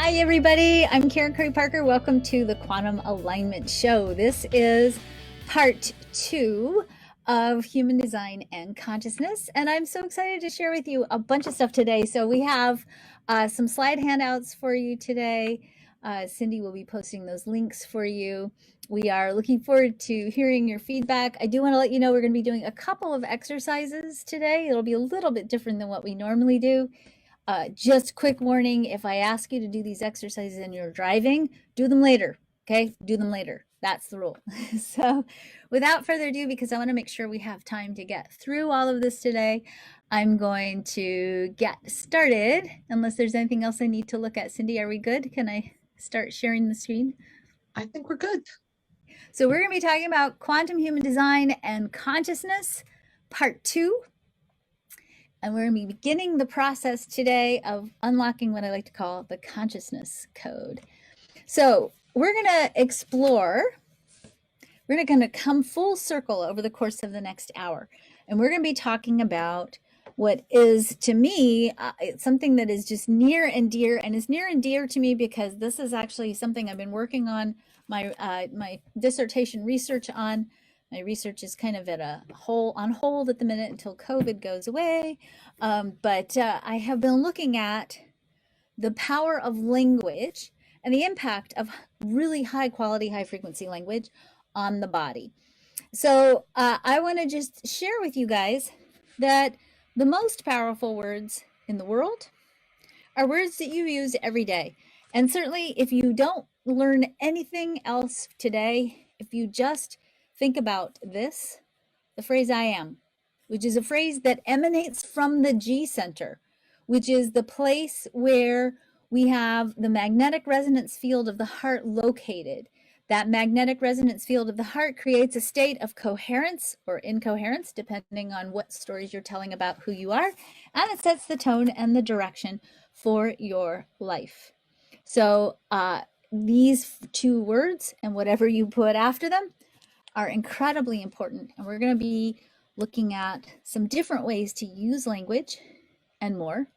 Hi, everybody. I'm Karen Curry Parker. Welcome to the Quantum Alignment Show. This is part 2 of human design and consciousness, and I'm so excited to share with you a bunch of stuff today. So we have some slide handouts for you today. Cindy will be posting those links for you. We are looking forward to hearing your feedback. I do want to let you know we're going to be doing a couple of exercises today. It'll be a little bit different than what we normally do. Just quick warning, if I ask you to do these exercises and you're driving, do them later, okay? Do them later. That's the rule. So without further ado, because I want to make sure we have time to get through all of this today, I'm going to get started, unless there's anything else I need to look at. Cindy, are we good? Can I start sharing the screen? I think we're good. So we're going to be talking about quantum human design and consciousness, part 2. And we're going to be beginning the process today of unlocking what I like to call the consciousness code. So we're going to explore, we're going to come full circle over the course of the next hour. And we're going to be talking about what is, to me, something that is just near and dear, and is near and dear to me because this is actually something I've been working on my dissertation research on. My research is kind of on hold at the minute until COVID goes away. But I have been looking at the power of language and the impact of really high quality, high frequency language on the body. So I want to just share with you guys that the most powerful words in the world are words that you use every day. And certainly if you don't learn anything else today, if you just think about this, the phrase I am, which is a phrase that emanates from the G center, which is the place where we have the magnetic resonance field of the heart located. That magnetic resonance field of the heart creates a state of coherence or incoherence, depending on what stories you're telling about who you are, and it sets the tone and the direction for your life. So these two words and whatever you put after them are incredibly important, and we're going to be looking at some different ways to use language and more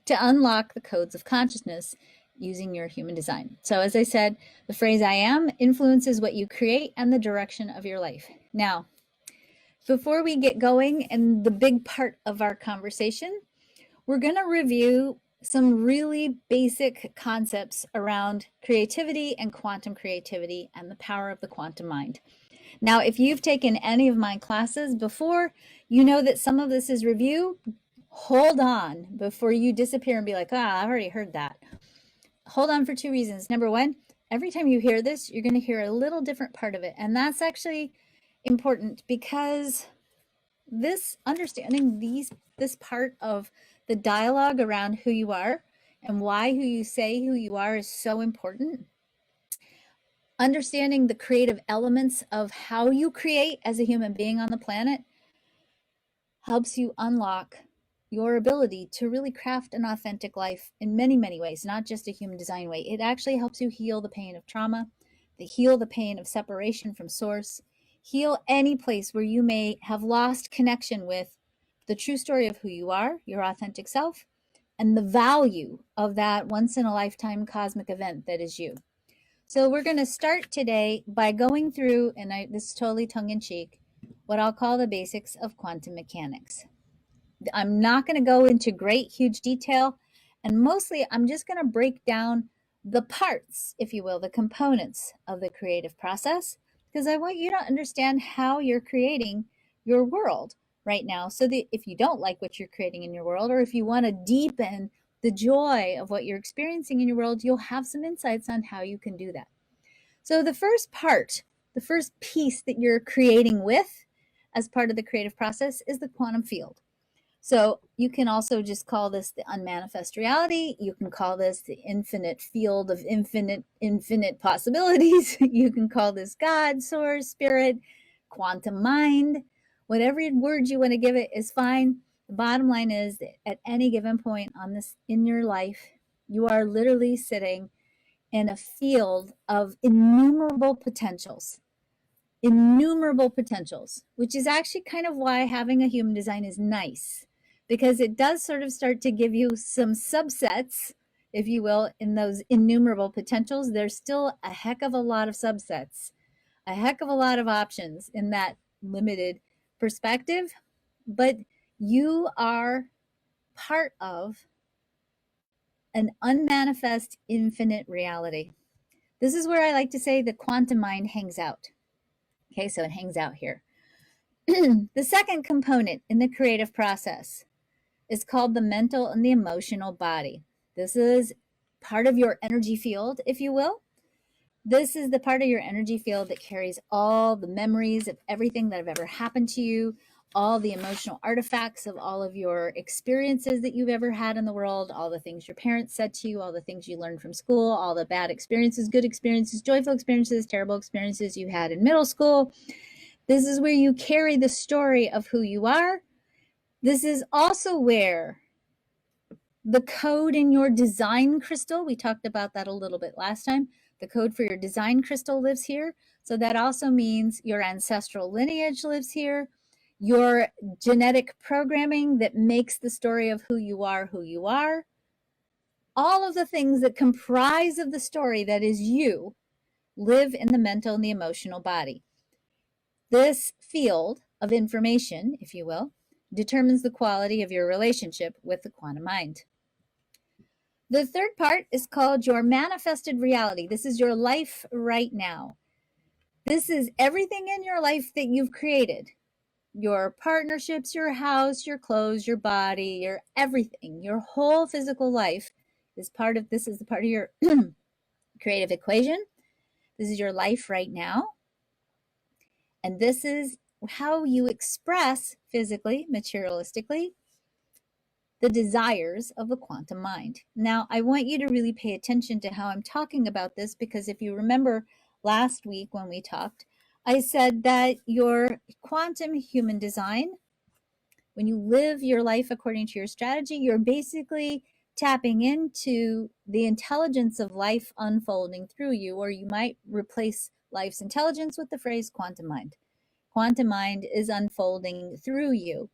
to unlock the codes of consciousness using your human design. So as I said, the phrase I am influences what you create and the direction of your life. Now, before we get going and the big part of our conversation, we're going to review some really basic concepts around creativity and quantum creativity and the power of the quantum mind. Now, if you've taken any of my classes before, you know that some of this is review. Hold on before you disappear and be like, I've already heard that. Hold on for 2 reasons. Number one, every time you hear this, you're going to hear a little different part of it. And that's actually important because understanding this part of the dialogue around who you are and why who you say who you are is so important. Understanding the creative elements of how you create as a human being on the planet helps you unlock your ability to really craft an authentic life in many, many ways, not just a human design way. It actually helps you heal the pain of trauma, heal the pain of separation from source, heal any place where you may have lost connection with the true story of who you are, your authentic self, and the value of that once in a lifetime cosmic event that is you. So we're going to start today by going through, and this is totally tongue-in-cheek, what I'll call the basics of quantum mechanics. I'm not going to go into great, huge detail, and mostly I'm just going to break down the parts, if you will, the components of the creative process, because I want you to understand how you're creating your world right now, so that if you don't like what you're creating in your world, or if you want to deepen the joy of what you're experiencing in your world, you'll have some insights on how you can do that. So the first part, the first piece that you're creating with as part of the creative process is the quantum field. So you can also just call this the unmanifest reality. You can call this the infinite field of infinite possibilities. You can call this God, source, spirit, quantum mind. Whatever word you want to give it is fine. The bottom line is that at any given point on this in your life, you are literally sitting in a field of innumerable potentials, which is actually kind of why having a human design is nice, because it does sort of start to give you some subsets if you will, in those innumerable potentials, there's still a heck of a lot of subsets, a heck of a lot of options in that limited perspective. But you are part of an unmanifest infinite reality. This is where I like to say the quantum mind hangs out. Okay, so it hangs out here. The second component in the creative process is called the mental and the emotional body. This is part of your energy field, if you will. This is the part of your energy field that carries all the memories of everything that have ever happened to you, all the emotional artifacts of all of your experiences that you've ever had in the world, all the things your parents said to you, all the things you learned from school, all the bad experiences, good experiences, joyful experiences, terrible experiences you had in middle school. This is where you carry the story of who you are. This is also where the code in your design crystal, we talked about that a little bit last time, the code for your design crystal lives here. So that also means your ancestral lineage lives here. Your genetic programming that makes the story of who you are, all of the things that comprise of the story that is you live in the mental and the emotional body. This field of information, if you will, determines the quality of your relationship with the quantum mind. The third part is called your manifested reality. This is your life right now. This is everything in your life that you've created. Your partnerships, your house, your clothes, your body, your everything, your whole physical life is part of this, is the part of your creative equation. This is your life right now. And this is how you express physically, materialistically, the desires of the quantum mind. Now, I want you to really pay attention to how I'm talking about this, because if you remember last week when we talked, I said that your quantum human design, when you live your life according to your strategy, you're basically tapping into the intelligence of life unfolding through you, or you might replace life's intelligence with the phrase quantum mind. Quantum mind is unfolding through you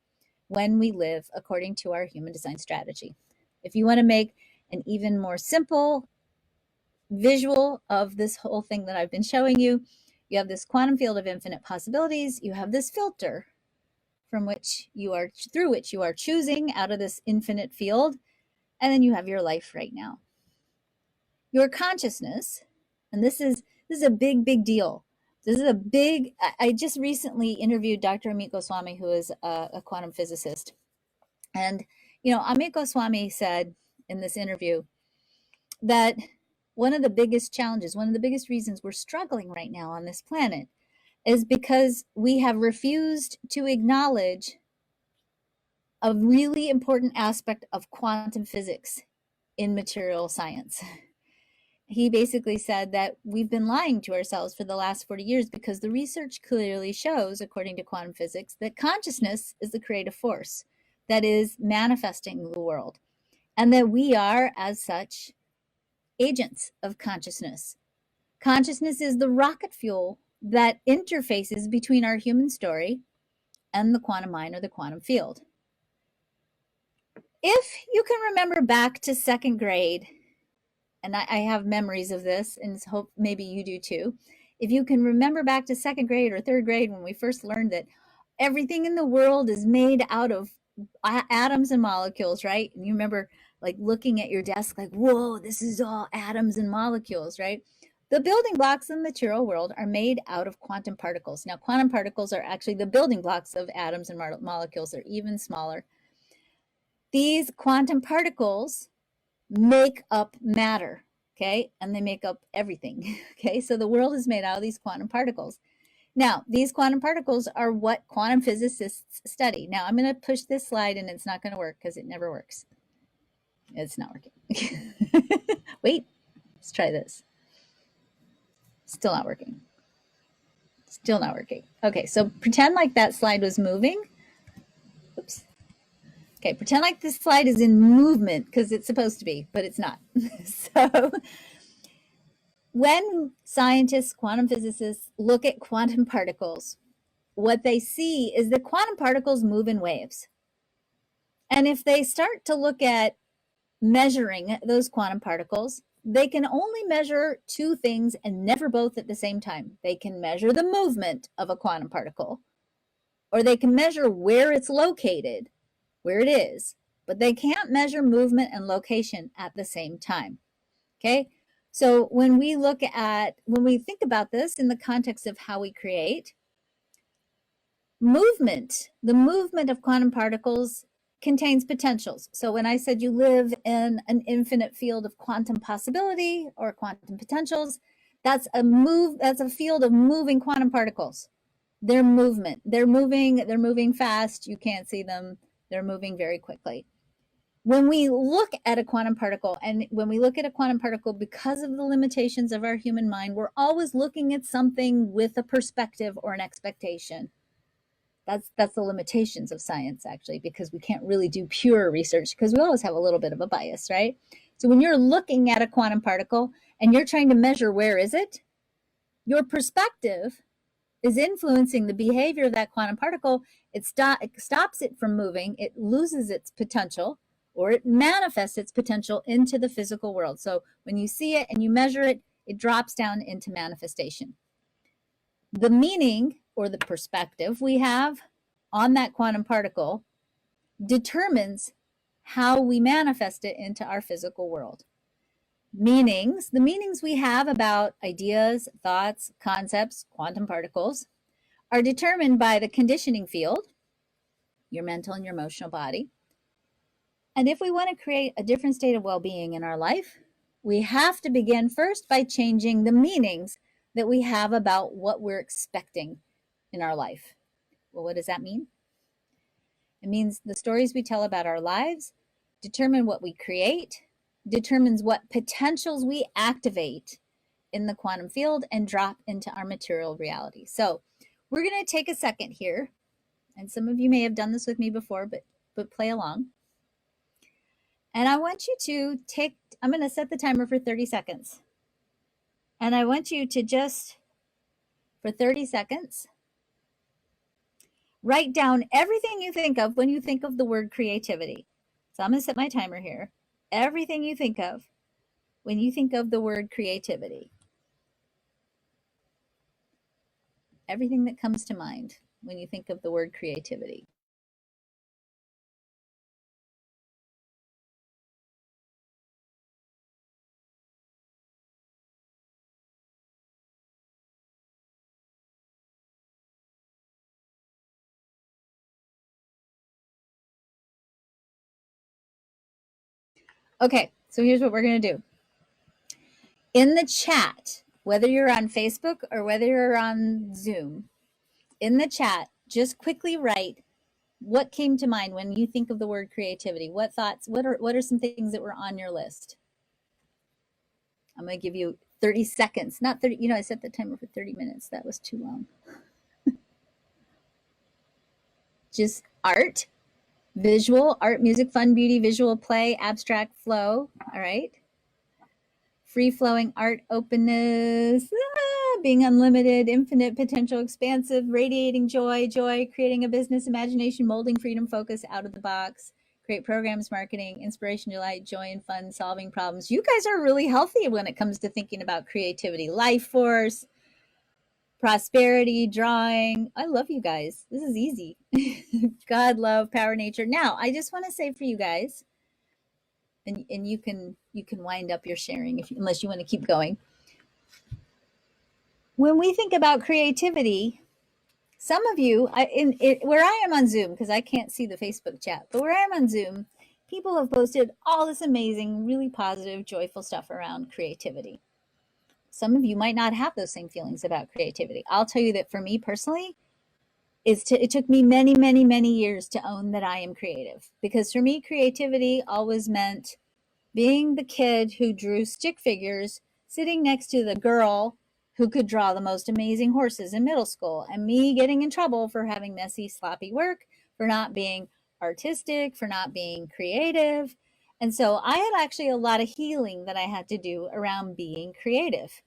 when we live according to our human design strategy. If you want to make an even more simple visual of this whole thing that I've been showing you, you have this quantum field of infinite possibilities. You have this filter through which you are choosing out of this infinite field. And then you have your life right now. Your consciousness, and this is a big, big deal. This is a big, I just recently interviewed Dr. Amit Goswami, who is a quantum physicist. And, Amit Goswami said in this interview that one of the biggest challenges, one of the biggest reasons we're struggling right now on this planet is because we have refused to acknowledge a really important aspect of quantum physics in material science. He basically said that we've been lying to ourselves for the last 40 years because the research clearly shows, according to quantum physics, that consciousness is the creative force that is manifesting the world, and that we are, as such, agents of consciousness. Consciousness is the rocket fuel that interfaces between our human story and the quantum mind or the quantum field. If you can remember back to second grade, and I have memories of this, and hope maybe you do too. If you can remember back to second grade or third grade when we first learned that everything in the world is made out of atoms and molecules, right? And you remember like looking at your desk like, whoa, this is all atoms and molecules, right? The building blocks in the material world are made out of quantum particles. Now, quantum particles are actually the building blocks of atoms and molecules. They're even smaller. These quantum particles make up matter, okay? And they make up everything, okay? So the world is made out of these quantum particles. Now, these quantum particles are what quantum physicists study. Now, I'm going to push this slide, and it's not going to work because it never works. It's not working. Wait, let's try this. Still not working. Still not working. Okay, so pretend like that slide was moving. Oops. Okay, pretend like this slide is in movement because it's supposed to be, but it's not. So when scientists, quantum physicists look at quantum particles, what they see is that quantum particles move in waves. And if they start to look at measuring those quantum particles, they can only measure two things and never both at the same time. They can measure the movement of a quantum particle, or they can measure where it's located, where it is, but they can't measure movement and location at the same time. Okay? So when we think about this in the context of how we create, the movement of quantum particles contains potentials. So when I said you live in an infinite field of quantum possibility or quantum potentials, that's a field of moving quantum particles. They're moving fast. You can't see them. They're moving very quickly. When we look at a quantum particle, because of the limitations of our human mind, we're always looking at something with a perspective or an expectation. That's the limitations of science, actually, because we can't really do pure research because we always have a little bit of a bias, right? So when you're looking at a quantum particle and you're trying to measure where is it, your perspective is influencing the behavior of that quantum particle. It stops it from moving. It loses its potential, or it manifests its potential into the physical world. So when you see it and you measure it, it drops down into manifestation. The meaning or the perspective we have on that quantum particle determines how we manifest it into our physical world. The meanings we have about ideas, thoughts, concepts, quantum particles, are determined by the conditioning field, your mental and your emotional body. And if we want to create a different state of well-being in our life, we have to begin first by changing the meanings that we have about what we're expecting in our life. Well, what does that mean? It means the stories we tell about our lives determine what we create, determines what potentials we activate in the quantum field and drop into our material reality. So we're going to take a second here, and some of you may have done this with me before, but play along. And I want you to I'm going to set the timer for 30 seconds. And I want you to just, for 30 seconds, write down everything you think of when you think of the word creativity. So I'm going to set my timer here. Everything you think of when you think of the word creativity. Everything that comes to mind when you think of the word creativity. Okay, so here's what we're going to do. In the chat, whether you're on Facebook or whether you're on Zoom, in the chat, just quickly write what came to mind when you think of the word creativity. What thoughts, what are some things that were on your list? I'm going to give you 30 seconds, not 30, I set the timer for 30 minutes. That was too long. Just art, visual, art, music, fun, beauty, visual, play, abstract, flow. All right. Free-flowing art, openness, being unlimited, infinite, potential, expansive, radiating joy, creating a business, imagination, molding, freedom, focus, out of the box, create programs, marketing, inspiration, delight, joy, and fun, solving problems. You guys are really healthy when it comes to thinking about creativity, life force, prosperity, drawing. I love you guys. This is easy. God, love, power, nature. Now, I just want to say for you guys, and you can wind up your sharing unless you want to keep going. When we think about creativity, some of you, where I am on Zoom, because I can't see the Facebook chat, but where I am on Zoom, people have posted all this amazing, really positive, joyful stuff around creativity. Some of you might not have those same feelings about creativity. I'll tell you that for me personally, it took me many, many, many years to own that I am creative, because for me, creativity always meant being the kid who drew stick figures sitting next to the girl who could draw the most amazing horses in middle school, and me getting in trouble for having messy, sloppy work, for not being artistic, for not being creative. And so I had actually a lot of healing that I had to do around being creative.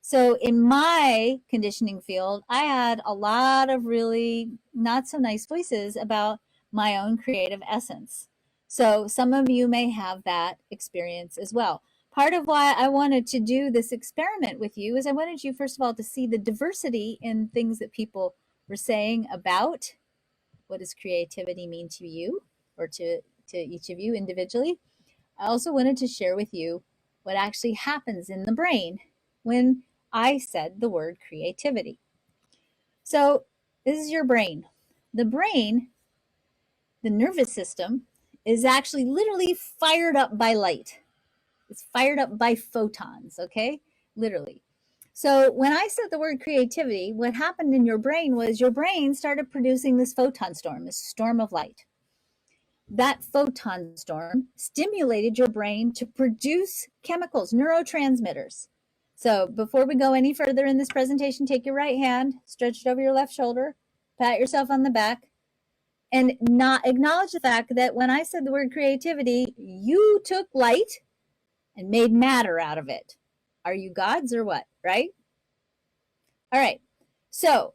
So in my conditioning field, I had a lot of really not so nice voices about my own creative essence. So some of you may have that experience as well. Part of why I wanted to do this experiment with you is I wanted you, first of all, to see the diversity in things that people were saying about what does creativity mean to you, or to each of you individually. I also wanted to share with you what actually happens in the brain when I said the word creativity. So this is your brain. The brain, the nervous system, is actually literally fired up by light. It's fired up by photons, okay? Literally. So when I said the word creativity, what happened in your brain was your brain started producing this photon storm, this storm of light. That photon storm stimulated your brain to produce chemicals, neurotransmitters. So before we go any further in this presentation, take your right hand, stretch it over your left shoulder, pat yourself on the back, and not acknowledge the fact that when I said the word creativity, you took light and made matter out of it. Are you gods or what, right? All right. So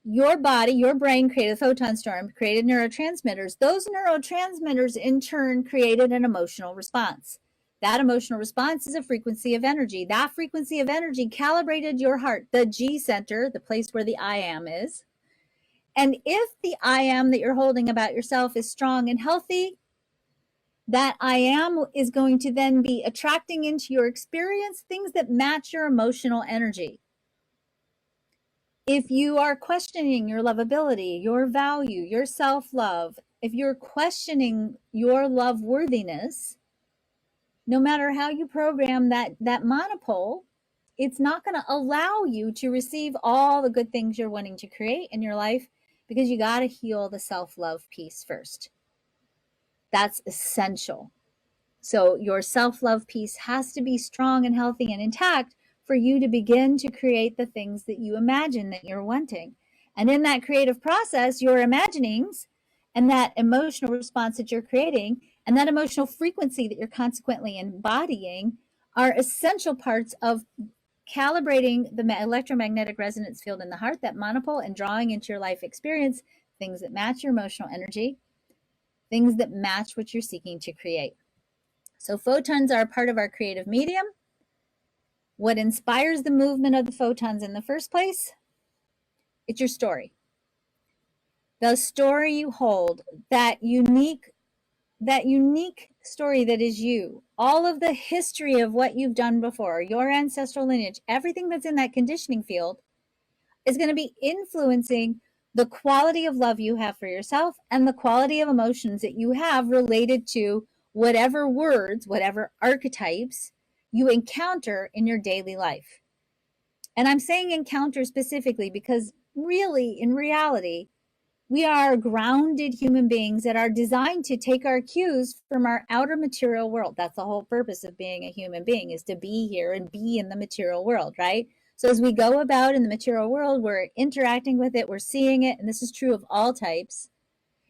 your body, your brain created a photon storm, created neurotransmitters. Those neurotransmitters in turn created an emotional response. That emotional response is a frequency of energy. That frequency of energy calibrated your heart, the G center, the place where the I am is. And if the I am that you're holding about yourself is strong and healthy, that I am is going to then be attracting into your experience things that match your emotional energy. If you are questioning your lovability, your value, your self-love, if you're questioning your love worthiness, no matter how you program that monopole, it's not going to allow you to receive all the good things you're wanting to create in your life, because you got to heal the self-love piece first. That's essential. So your self-love piece has to be strong and healthy and intact for you to begin to create the things that you imagine that you're wanting. And in that creative process, your imaginings and that emotional response that you're creating and that emotional frequency that you're consequently embodying are essential parts of calibrating the electromagnetic resonance field in the heart, that monopole, and drawing into your life experience things that match your emotional energy, things that match what you're seeking to create. So photons are a part of our creative medium. What inspires the movement of the photons in the first place? It's your story. The story you hold, that unique story that is you, all of the history of what you've done before, your ancestral lineage, everything that's in that conditioning field is going to be influencing the quality of love you have for yourself and the quality of emotions that you have related to whatever words, whatever archetypes you encounter in your daily life. And I'm saying encounter specifically because really, in reality, we are grounded human beings that are designed to take our cues from our outer material world. That's the whole purpose of being a human being, is to be here and be in the material world, right? So as we go about in the material world, we're interacting with it, we're seeing it, and this is true of all types.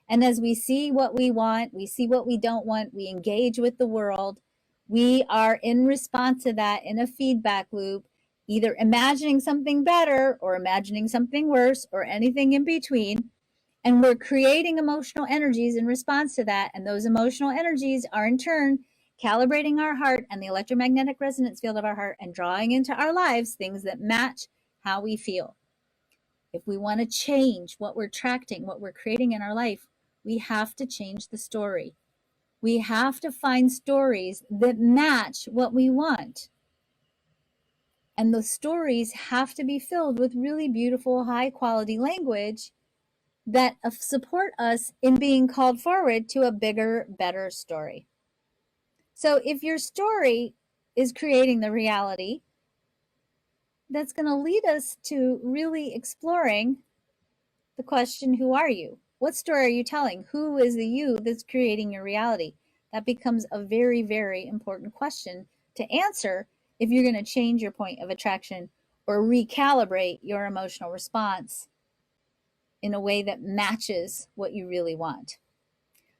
And as we see what we want, we see what we don't want, we engage with the world, we are in response to that in a feedback loop, either imagining something better or imagining something worse or anything in between. And we're creating emotional energies in response to that. And those emotional energies are in turn calibrating our heart and the electromagnetic resonance field of our heart and drawing into our lives things that match how we feel. If we want to change what we're attracting, what we're creating in our life, we have to change the story. We have to find stories that match what we want. And the stories have to be filled with really beautiful, high quality language that support us in being called forward to a bigger, better story. So if your story is creating the reality, that's going to lead us to really exploring the question, who are you? What story are you telling? Who is the you that's creating your reality? That becomes a very, very important question to answer if you're going to change your point of attraction or recalibrate your emotional response in a way that matches what you really want.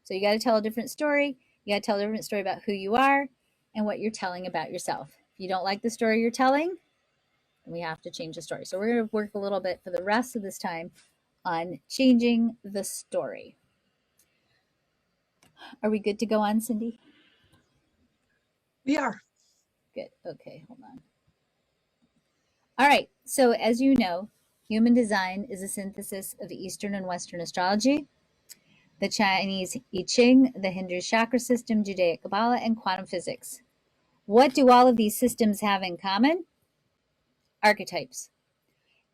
So you got to tell a different story. You got to tell a different story about who you are and what you're telling about yourself. If you don't like the story you're telling, then we have to change the story. So we're going to work a little bit for the rest of this time on changing the story. Are we good to go on, Cindy? We are. Good. Okay, hold on. All right. So, as you know, human design is a synthesis of Eastern and Western astrology, the Chinese I Ching, the Hindu chakra system, Judaic Kabbalah, and quantum physics. What do all of these systems have in common? Archetypes.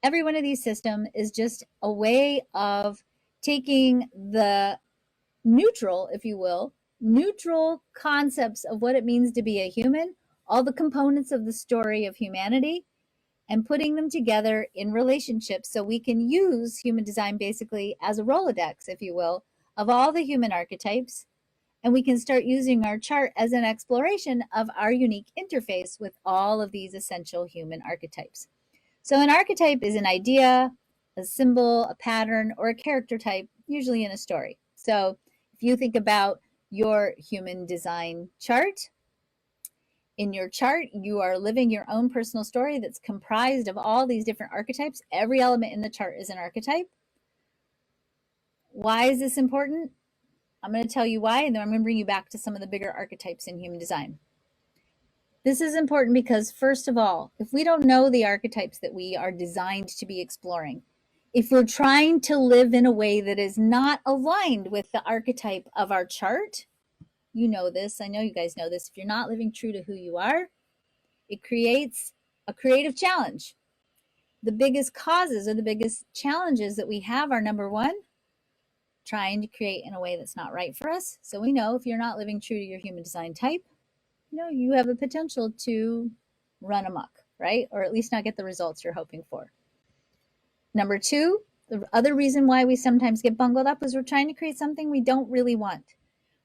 Every one of these systems is just a way of taking the neutral, if you will, neutral concepts of what it means to be a human, all the components of the story of humanity, and putting them together in relationships so we can use human design basically as a Rolodex, if you will, of all the human archetypes. And we can start using our chart as an exploration of our unique interface with all of these essential human archetypes. So an archetype is an idea, a symbol, a pattern, or a character type, usually in a story. So if you think about your human design chart, in your chart, you are living your own personal story that's comprised of all these different archetypes. Every element in the chart is an archetype. Why is this important? I'm going to tell you why, and then I'm going to bring you back to some of the bigger archetypes in human design. This is important because, first of all, if we don't know the archetypes that we are designed to be exploring, if we're trying to live in a way that is not aligned with the archetype of our chart, you know this, I know you guys know this, if you're not living true to who you are, it creates a creative challenge. The biggest causes or the biggest challenges that we have are number one, trying to create in a way that's not right for us. So we know if you're not living true to your human design type, you have a potential to run amok, right? Or at least not get the results you're hoping for. Number two, the other reason why we sometimes get bungled up is we're trying to create something we don't really want.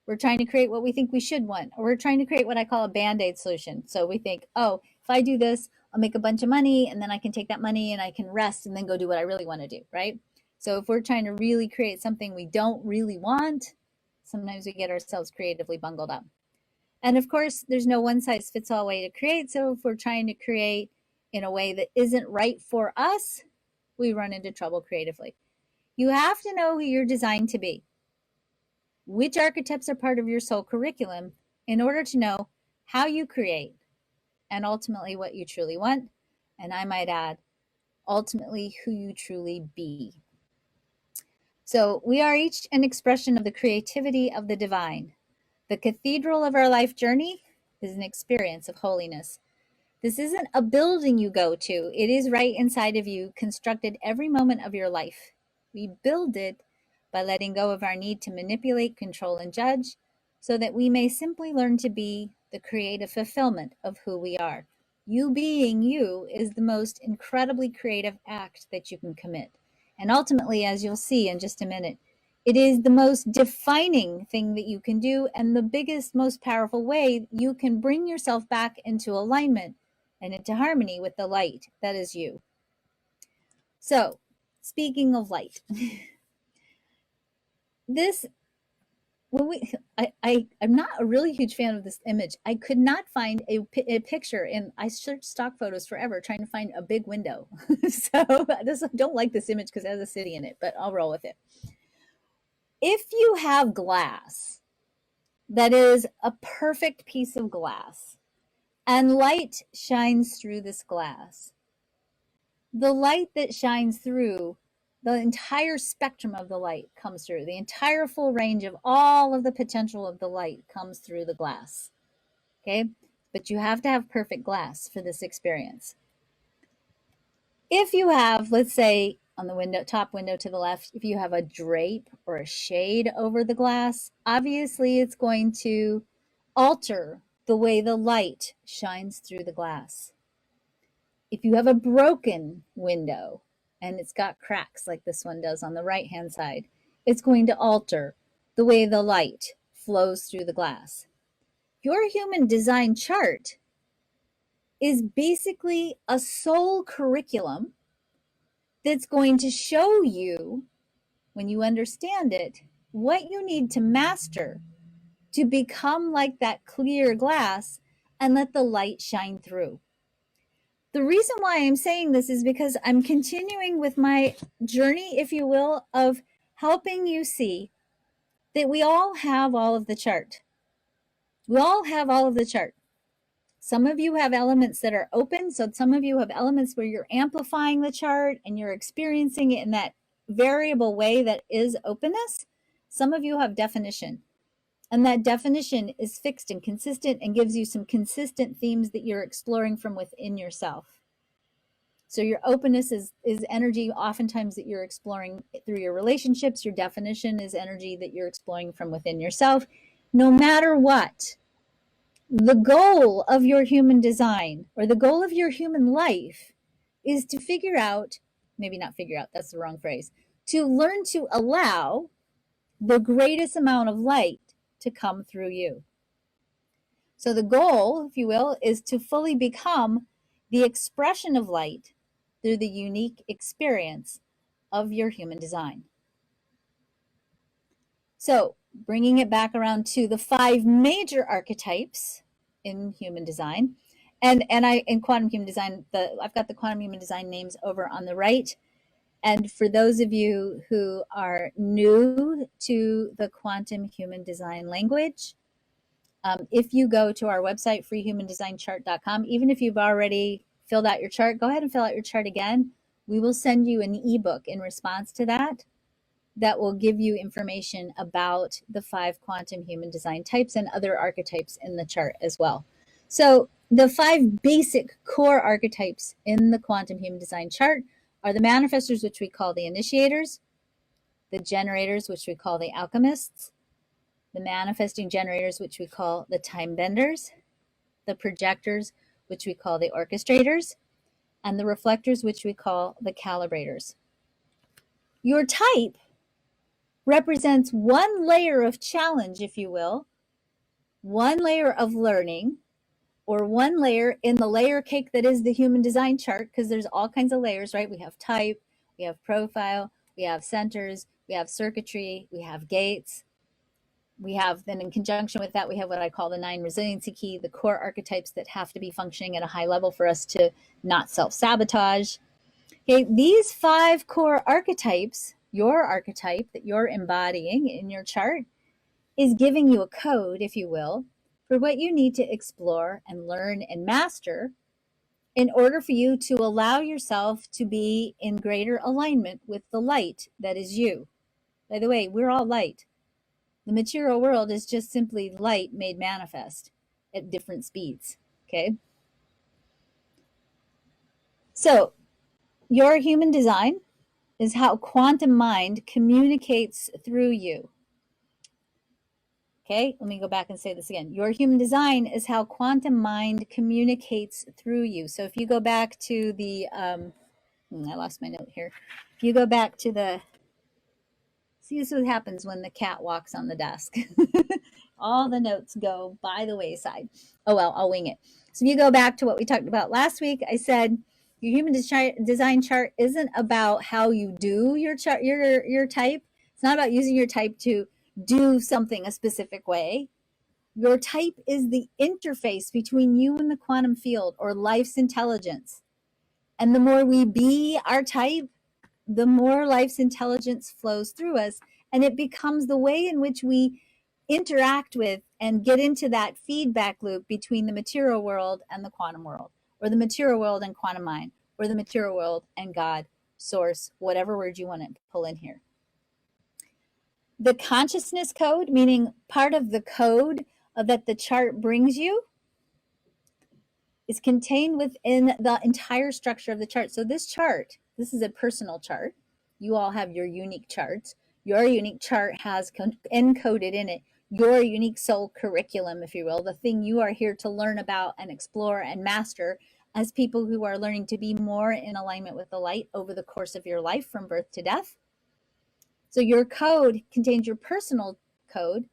We're trying to create what we think we should want, or we're trying to create what I call a band-aid solution. So we think, oh, if I do this, I'll make a bunch of money, and then I can take that money and I can rest and then go do what I really want to do, right? So if we're trying to really create something we don't really want, sometimes we get ourselves creatively bungled up. And of course, there's no one size fits all way to create. So if we're trying to create in a way that isn't right for us, we run into trouble creatively. You have to know who you're designed to be, which archetypes are part of your soul curriculum, in order to know how you create and ultimately what you truly want. And I might add, ultimately who you truly be. So we are each an expression of the creativity of the divine. The cathedral of our life journey is an experience of holiness. This isn't a building you go to. It is right inside of you, constructed every moment of your life. We build it by letting go of our need to manipulate, control, and judge, so that we may simply learn to be the creative fulfillment of who we are. You being you is the most incredibly creative act that you can commit. And ultimately, as you'll see in just a minute, it is the most defining thing that you can do, and the biggest, most powerful way you can bring yourself back into alignment and into harmony with the light that is you. So, speaking of light, this, I'm not a really huge fan of this image. I could not find a picture, and I searched stock photos forever trying to find a big window. So I don't like this image because it has a city in it, but I'll roll with it. If you have glass that is a perfect piece of glass and light shines through this glass, the light that shines through, the entire spectrum of the light comes through. The entire full range of all of the potential of the light comes through the glass. Okay? But you have to have perfect glass for this experience. If you have, let's say, on the window, top window to the left, if you have a drape or a shade over the glass, obviously it's going to alter the way the light shines through the glass. If you have a broken window and it's got cracks like this one does on the right-hand side, it's going to alter the way the light flows through the glass. Your human design chart is basically a soul curriculum that's going to show you, when you understand it, what you need to master to become like that clear glass and let the light shine through. The reason why I'm saying this is because I'm continuing with my journey, if you will, of helping you see that we all have all of the chart. We all have all of the chart. Some of you have elements that are open. So some of you have elements where you're amplifying the chart and you're experiencing it in that variable way that is openness. Some of you have definition. And that definition is fixed and consistent and gives you some consistent themes that you're exploring from within yourself. So your openness is energy oftentimes that you're exploring through your relationships. Your definition is energy that you're exploring from within yourself. No matter what, the goal of your human design or the goal of your human life is to figure out, maybe not figure out, that's the wrong phrase, to learn to allow the greatest amount of light to come through you. So the goal, if you will, is to fully become the expression of light through the unique experience of your human design. So bringing it back around to the 5 major archetypes in human design, and I in quantum human design, I've got the quantum human design names over on the right. And for those of you who are new to the quantum human design language, if you go to our website, freehumandesignchart.com, even if you've already filled out your chart, go ahead and fill out your chart again. We will send you an ebook in response to that will give you information about the 5 quantum human design types and other archetypes in the chart as well. So the 5 basic core archetypes in the quantum human design chart are the manifestors, which we call the initiators, the generators, which we call the alchemists, the manifesting generators, which we call the time benders, the projectors, which we call the orchestrators, and the reflectors, which we call the calibrators. Your type represents one layer of challenge, if you will, one layer of learning, or one layer in the layer cake that is the human design chart, because there's all kinds of layers, right? We have type, we have profile, we have centers, we have circuitry, we have gates. We have then in conjunction with that, we have what I call the 9 resiliency key, the core archetypes that have to be functioning at a high level for us to not self-sabotage. Okay, these 5 core archetypes, your archetype that you're embodying in your chart, is giving you a code, if you will, for what you need to explore and learn and master in order for you to allow yourself to be in greater alignment with the light that is you. By the way, we're all light. The material world is just simply light made manifest at different speeds, okay? So your human design is how quantum mind communicates through you. Okay, let me go back and say this again. Your human design is how quantum mind communicates through you. So if you go back to the, I lost my note here. If you go back to the, see, this is what happens when the cat walks on the desk. All the notes go by the wayside. Oh, well, I'll wing it. So if you go back to what we talked about last week, I said your human design chart isn't about how you do your chart, your type. It's not about using your type to do something a specific way. Your type is the interface between you and the quantum field or life's intelligence. And the more we be our type, the more life's intelligence flows through us, and it becomes the way in which we interact with and get into that feedback loop between the material world and the quantum world, or the material world and quantum mind, or the material world and God, source, whatever word you want to pull in here. The consciousness code, meaning part of the code that the chart brings you, is contained within the entire structure of the chart. So this chart, this is a personal chart. You all have your unique charts. Your unique chart has encoded in it your unique soul curriculum, if you will, the thing you are here to learn about and explore and master as people who are learning to be more in alignment with the light over the course of your life from birth to death. So your code contains your personal code.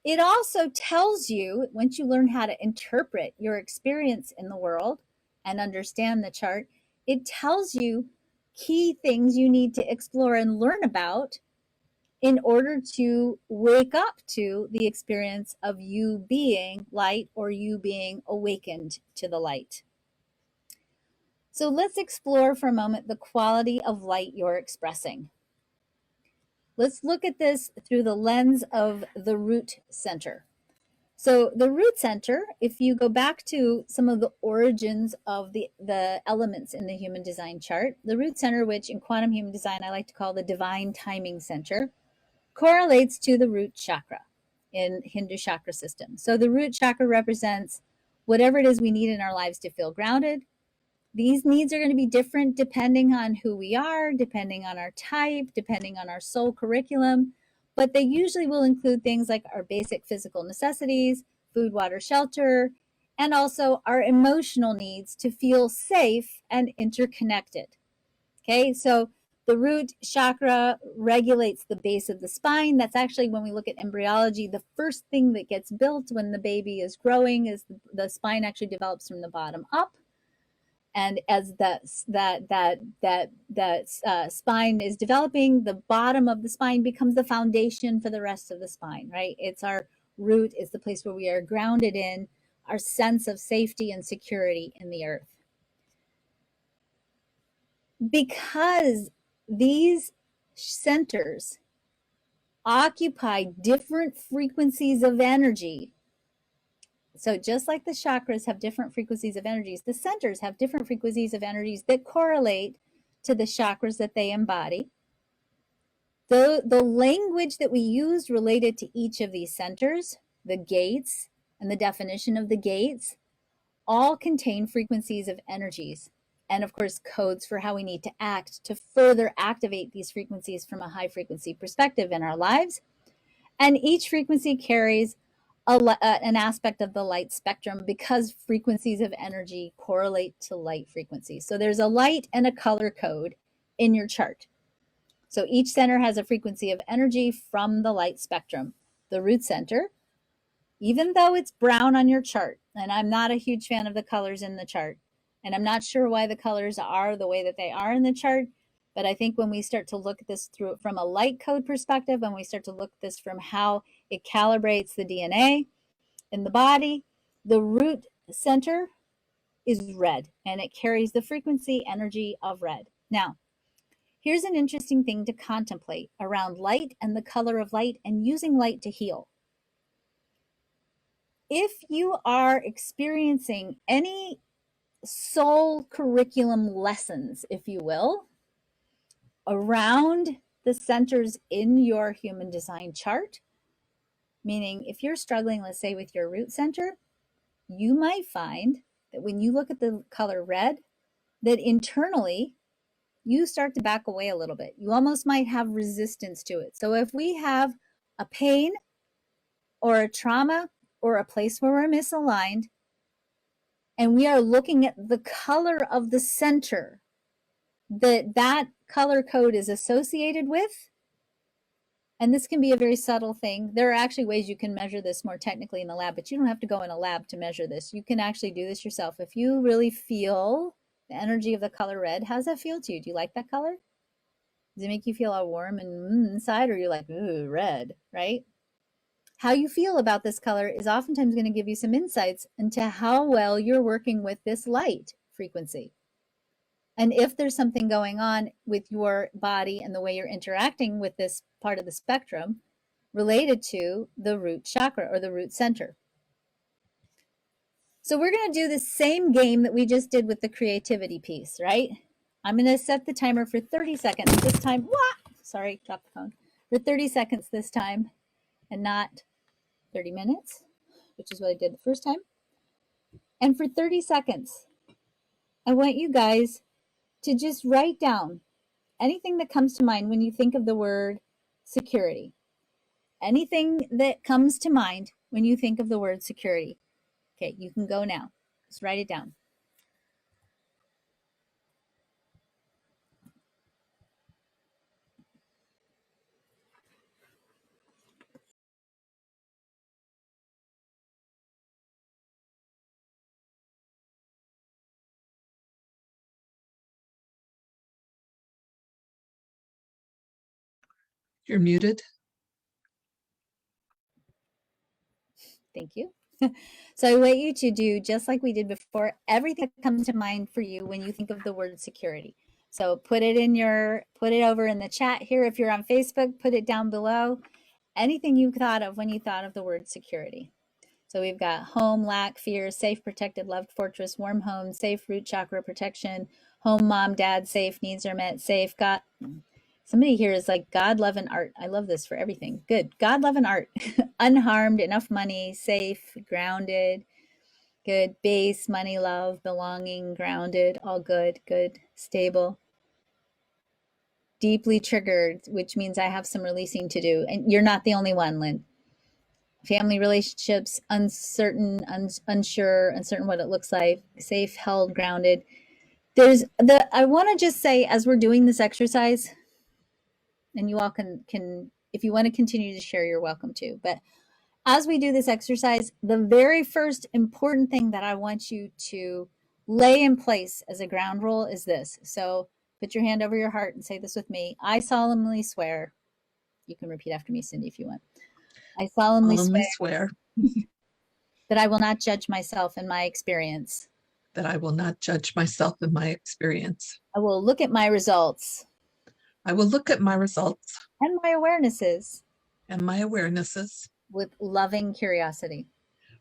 It also tells you, once you learn how to interpret your experience in the world and understand the chart, it tells you key things you need to explore and learn about in order to wake up to the experience of you being light or you being awakened to the light. So let's explore for a moment the quality of light you're expressing. Let's look at this through the lens of the root center. So the root center, if you go back to some of the origins of the elements in the human design chart, the root center, which in quantum human design I like to call the divine timing center, correlates to the root chakra in Hindu chakra system. So the root chakra represents whatever it is we need in our lives to feel grounded. These needs are going to be different depending on who we are, depending on our type, depending on our soul curriculum, but they usually will include things like our basic physical necessities, food, water, shelter, and also our emotional needs to feel safe and interconnected. Okay, so the root chakra regulates the base of the spine. That's actually, when we look at embryology, the first thing that gets built when the baby is growing is the spine actually develops from the bottom up. And as that spine is developing, the bottom of the spine becomes the foundation for the rest of the spine, right? It's our root, it's the place where we are grounded in our sense of safety and security in the earth. Because these centers occupy different frequencies of energy. So just like the chakras have different frequencies of energies, the centers have different frequencies of energies that correlate to the chakras that they embody. The language that we use related to each of these centers, the gates and the definition of the gates, all contain frequencies of energies. And of course, codes for how we need to act to further activate these frequencies from a high frequency perspective in our lives. And each frequency carries an aspect of the light spectrum because frequencies of energy correlate to light frequencies. So there's a light and a color code in your chart. So each center has a frequency of energy from the light spectrum. The root center, even though it's brown on your chart, and I'm not a huge fan of the colors in the chart, and I'm not sure why the colors are the way that they are in the chart, but I think when we start to look at this through from a light code perspective, and we start to look at this from how it calibrates the DNA in the body, the root center is red, and it carries the frequency energy of red. Now, here's an interesting thing to contemplate around light and the color of light and using light to heal. If you are experiencing any soul curriculum lessons, if you will, around the centers in your human design chart, meaning if you're struggling, let's say, with your root center, you might find that when you look at the color red, that internally you start to back away a little bit. You almost might have resistance to it. So if we have a pain or a trauma or a place where we're misaligned, and we are looking at the color of the center that color code is associated with, and this can be a very subtle thing. There are actually ways you can measure this more technically in the lab, but you don't have to go in a lab to measure this. You can actually do this yourself. If you really feel the energy of the color red, how does that feel to you? Do you like that color? Does it make you feel all warm and inside, or you're like, ooh, red, right? How you feel about this color is oftentimes going to give you some insights into how well you're working with this light frequency. And if there's something going on with your body and the way you're interacting with this part of the spectrum related to the root chakra or the root center. So we're going to do the same game that we just did with the creativity piece, right? I'm going to set the timer for 30 seconds this time. Sorry, dropped the phone. For 30 seconds this time and not 30 minutes, which is what I did the first time. And for 30 seconds, I want you guys to just write down anything that comes to mind when you think of the word security. Anything that comes to mind when you think of the word security. Okay, you can go now. Just write it down. You're muted. Thank you. So I want you to do just like we did before, everything that comes to mind for you when you think of the word security. So put it over in the chat here. If you're on Facebook, put it down below. Anything you thought of when you thought of the word security. So we've got home, lack, fear, safe, protected, loved, fortress, warm home, safe, root chakra protection, home, mom, dad, safe, needs are met, safe, God. Somebody here is like God, love, and art. I love this for everything. Good. God, love, and art. Unharmed, enough money, safe, grounded, good. Base, money, love, belonging, grounded, all good, good, stable. Deeply triggered, which means I have some releasing to do. And you're not the only one, Lynn. Family relationships, uncertain, unsure, uncertain what it looks like, safe, held, grounded. I want to just say, as we're doing this exercise, and you all can, if you want to continue to share, you're welcome to. But as we do this exercise, the very first important thing that I want you to lay in place as a ground rule is this. So put your hand over your heart and say this with me. I solemnly swear. You can repeat after me, Cindy, if you want. I solemnly swear that I will not judge myself in my experience. That I will not judge myself in my experience. I will look at my results. I will look at my results. And my awarenesses. And my awarenesses. With loving curiosity.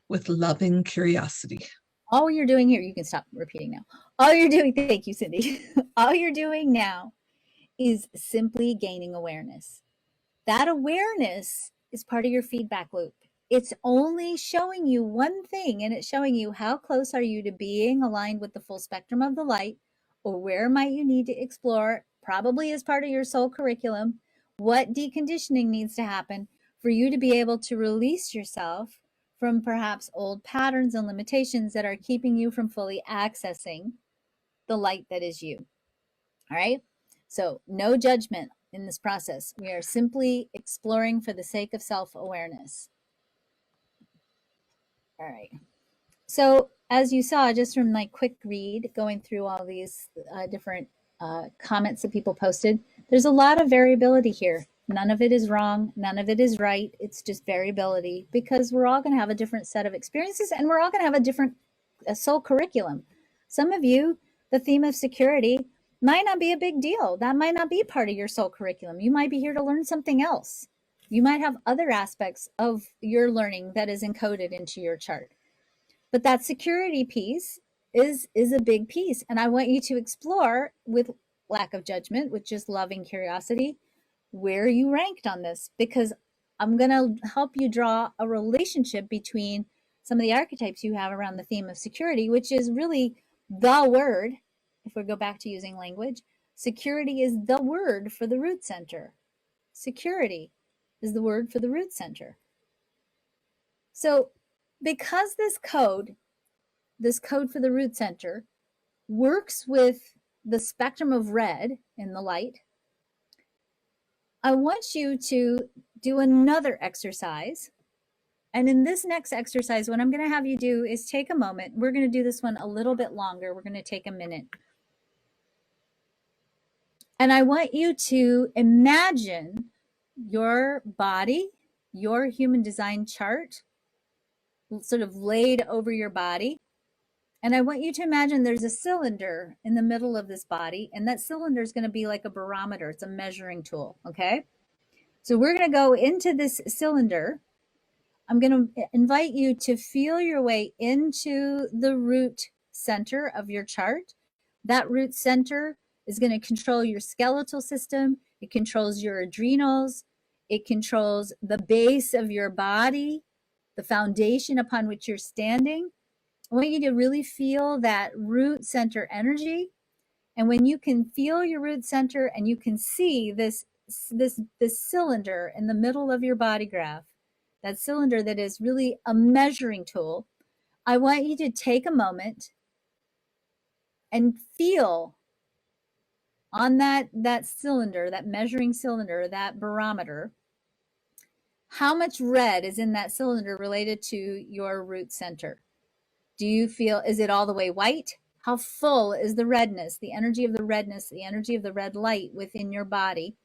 With loving curiosity. All you're doing here, you can stop repeating now. All you're doing, thank you, Cindy. All you're doing now is simply gaining awareness. That awareness is part of your feedback loop. It's only showing you one thing, and it's showing you how close are you to being aligned with the full spectrum of the light, or where might you need to explore, probably as part of your soul curriculum, what deconditioning needs to happen for you to be able to release yourself from perhaps old patterns and limitations that are keeping you from fully accessing the light that is you. All right? So no judgment in this process. We are simply exploring for the sake of self-awareness. All right. So as you saw, just from my quick read, going through all these different comments that people posted, there's a lot of variability here. None of it is wrong. None of it is right. It's just variability, because we're all going to have a different set of experiences, and we're all going to have a different soul curriculum. Some of you, the theme of security might not be a big deal. That might not be part of your soul curriculum. You might be here to learn something else. You might have other aspects of your learning that is encoded into your chart. But that security piece is a big piece. And I want you to explore, with lack of judgment, with just loving curiosity, where you ranked on this, because I'm going to help you draw a relationship between some of the archetypes you have around the theme of security, which is really the word. If we go back to using language, security is the word for the root center. Security is the word for the root center. So because this code for the root center works with the spectrum of red in the light, I want you to do another exercise. And in this next exercise, what I'm going to have you do is take a moment. We're going to do this one a little bit longer. We're going to take a minute. And I want you to imagine your body, your human design chart, sort of laid over your body. And I want you to imagine there's a cylinder in the middle of this body, and that cylinder is going to be like a barometer. It's a measuring tool, okay? So we're going to go into this cylinder. I'm going to invite you to feel your way into the root center of your chart. That root center is going to control your skeletal system. It controls your adrenals. It controls the base of your body, the foundation upon which you're standing. I want you to really feel that root center energy. And when you can feel your root center and you can see this cylinder in the middle of your body graph, that cylinder that is really a measuring tool, I want you to take a moment and feel on that cylinder, that measuring cylinder, that barometer, how much red is in that cylinder related to your root center. Do you feel, is it all the way white? How full is the redness, the energy of the redness, the energy of the red light within your body?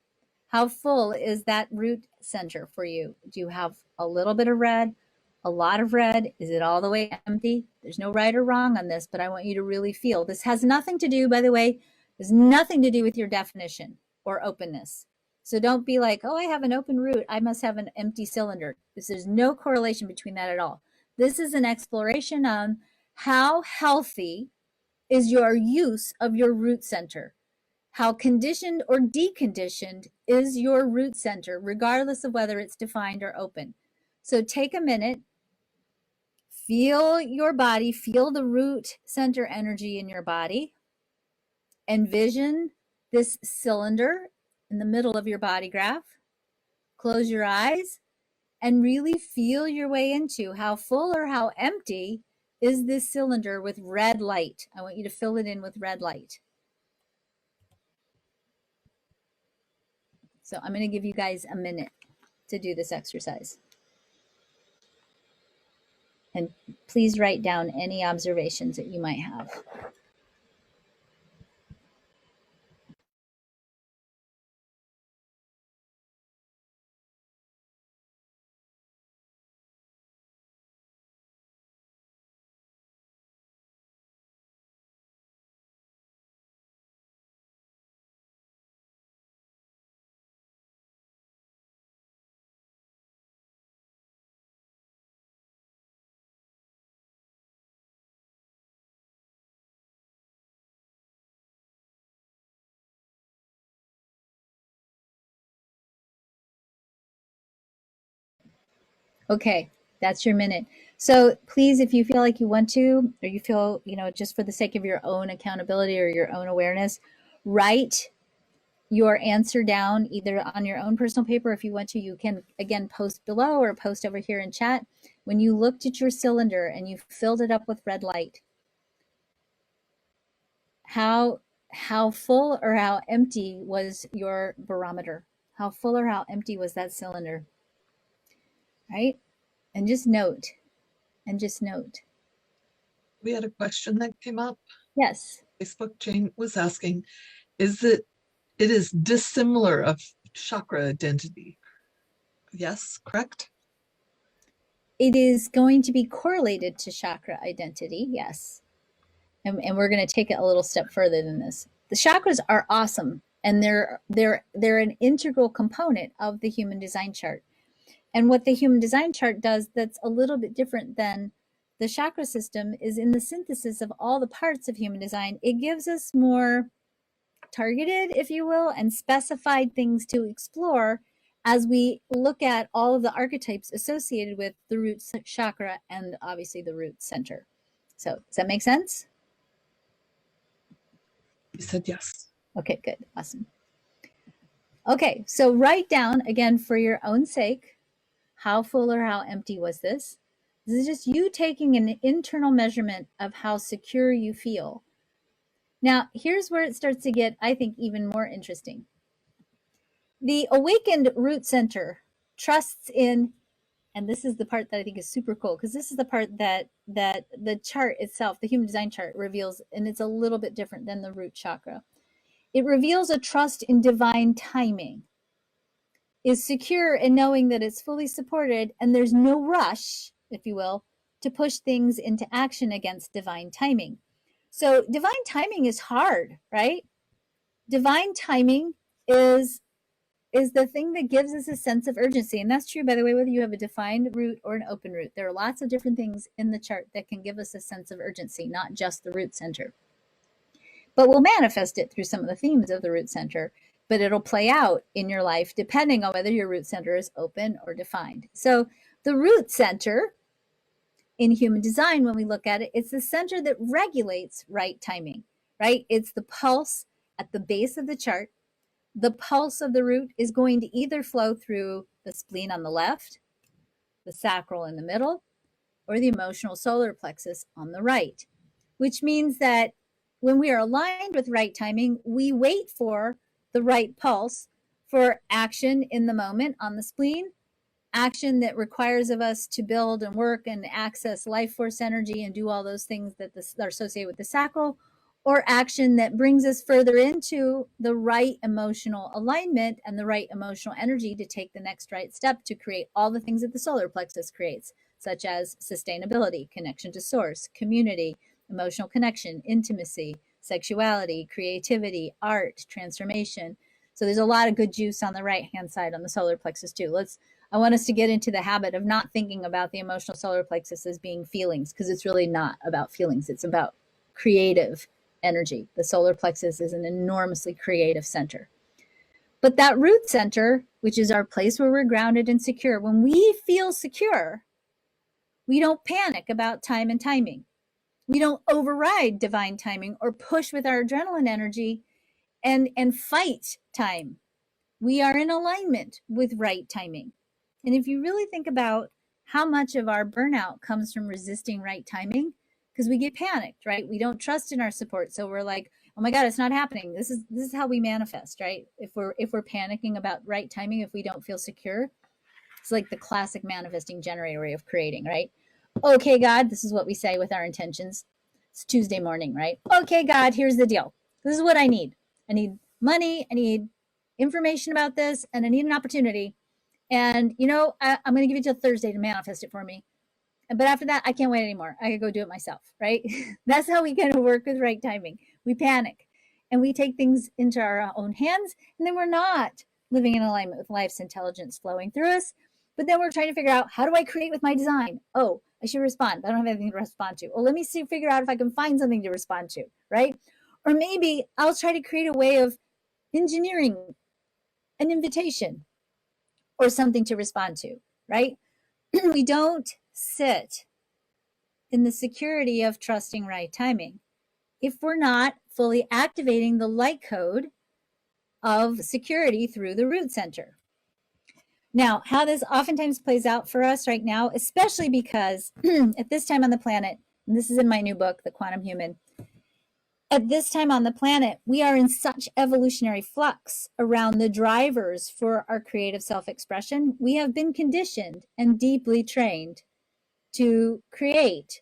How full is that root center for you? Do you have a little bit of red, a lot of red? Is it all the way empty? There's no right or wrong on this, but I want you to really feel. This has nothing to do, by the way, It's nothing to do with your definition or openness. So don't be like, oh, I have an open root, I must have an empty cylinder. There's no correlation between that at all. This is an exploration on how healthy is your use of your root center. How conditioned or deconditioned is your root center, regardless of whether it's defined or open. So take a minute, feel your body, feel the root center energy in your body. Envision this cylinder in the middle of your body graph. Close your eyes and really feel your way into how full or how empty is this cylinder with red light. I want you to fill it in with red light. So I'm going to give you guys a minute to do this exercise. And please write down any observations that you might have. Okay, that's your minute. So please, if you feel like you want to, or you feel, just for the sake of your own accountability or your own awareness, write your answer down either on your own personal paper. If you want to, you can again post below or post over here in chat. When you looked at your cylinder and you filled it up with red light, how full or how empty was your barometer? How full or how empty was that cylinder? Right? And just note. We had a question that came up. Yes. Facebook Jane was asking, it is dissimilar of chakra identity? Yes, correct? It is going to be correlated to chakra identity, yes. And we're going to take it a little step further than this. The chakras are awesome, and they're an integral component of the human design chart. And what the human design chart does that's a little bit different than the chakra system is in the synthesis of all the parts of human design, it gives us more targeted, if you will, and specified things to explore as we look at all of the archetypes associated with the root chakra and obviously the root center. So does that make sense? You said yes. Okay, good. Awesome. Okay, so write down again for your own sake, how full or how empty was this? This is just you taking an internal measurement of how secure you feel. Now, here's where it starts to get, I think, even more interesting. The awakened root center trusts in, and this is the part that I think is super cool, because this is the part that the chart itself, the human design chart, reveals, and it's a little bit different than the root chakra. It reveals a trust in divine timing, is secure in knowing that it's fully supported and there's no rush, if you will, to push things into action against divine timing. So divine timing is hard, right? Divine timing is the thing that gives us a sense of urgency. And that's true, by the way, whether you have a defined root or an open root. There are lots of different things in the chart that can give us a sense of urgency, not just the root center. But we'll manifest it through some of the themes of the root center, but it'll play out in your life depending on whether your root center is open or defined. So the root center in human design, when we look at it, it's the center that regulates right timing, right? It's the pulse at the base of the chart. The pulse of the root is going to either flow through the spleen on the left, the sacral in the middle, or the emotional solar plexus on the right, which means that when we are aligned with right timing, we wait for the right pulse for action in the moment on the spleen, action that requires of us to build and work and access life force energy and do all those things that are associated with the sacral, or action that brings us further into the right emotional alignment and the right emotional energy to take the next right step to create all the things that the solar plexus creates, such as sustainability, connection to source, community, emotional connection, intimacy, sexuality, creativity, art, transformation. So there's a lot of good juice on the right-hand side on the solar plexus too. I want us to get into the habit of not thinking about the emotional solar plexus as being feelings, because it's really not about feelings. It's about creative energy. The solar plexus is an enormously creative center. But that root center, which is our place where we're grounded and secure, when we feel secure, we don't panic about time and timing. We don't override divine timing or push with our adrenaline energy and fight time. We are in alignment with right timing. And if you really think about how much of our burnout comes from resisting right timing, because we get panicked, right? We don't trust in our support. So we're like, oh my God, it's not happening. This is how we manifest, right? If we're panicking about right timing, if we don't feel secure, it's like the classic manifesting generator way of creating, right? Okay, God, this is what we say with our intentions. It's Tuesday morning, right? Okay, God, here's the deal. This is what I need. I need money. I need information about this, and I need an opportunity. And, I'm going to give you till Thursday to manifest it for me. But after that, I can't wait anymore. I can go do it myself, right? That's how we kind of work with right timing. We panic and we take things into our own hands, and then we're not living in alignment with life's intelligence flowing through us. But then we're trying to figure out, how do I create with my design? Oh, I should respond, but I don't have anything to respond to. Well, let me figure out if I can find something to respond to, right? Or maybe I'll try to create a way of engineering an invitation or something to respond to, right? We don't sit in the security of trusting right timing if we're not fully activating the light code of security through the root center. Now, how this oftentimes plays out for us right now, especially because at this time on the planet, and this is in my new book, The Quantum Human, at this time on the planet, we are in such evolutionary flux around the drivers for our creative self-expression. We have been conditioned and deeply trained to create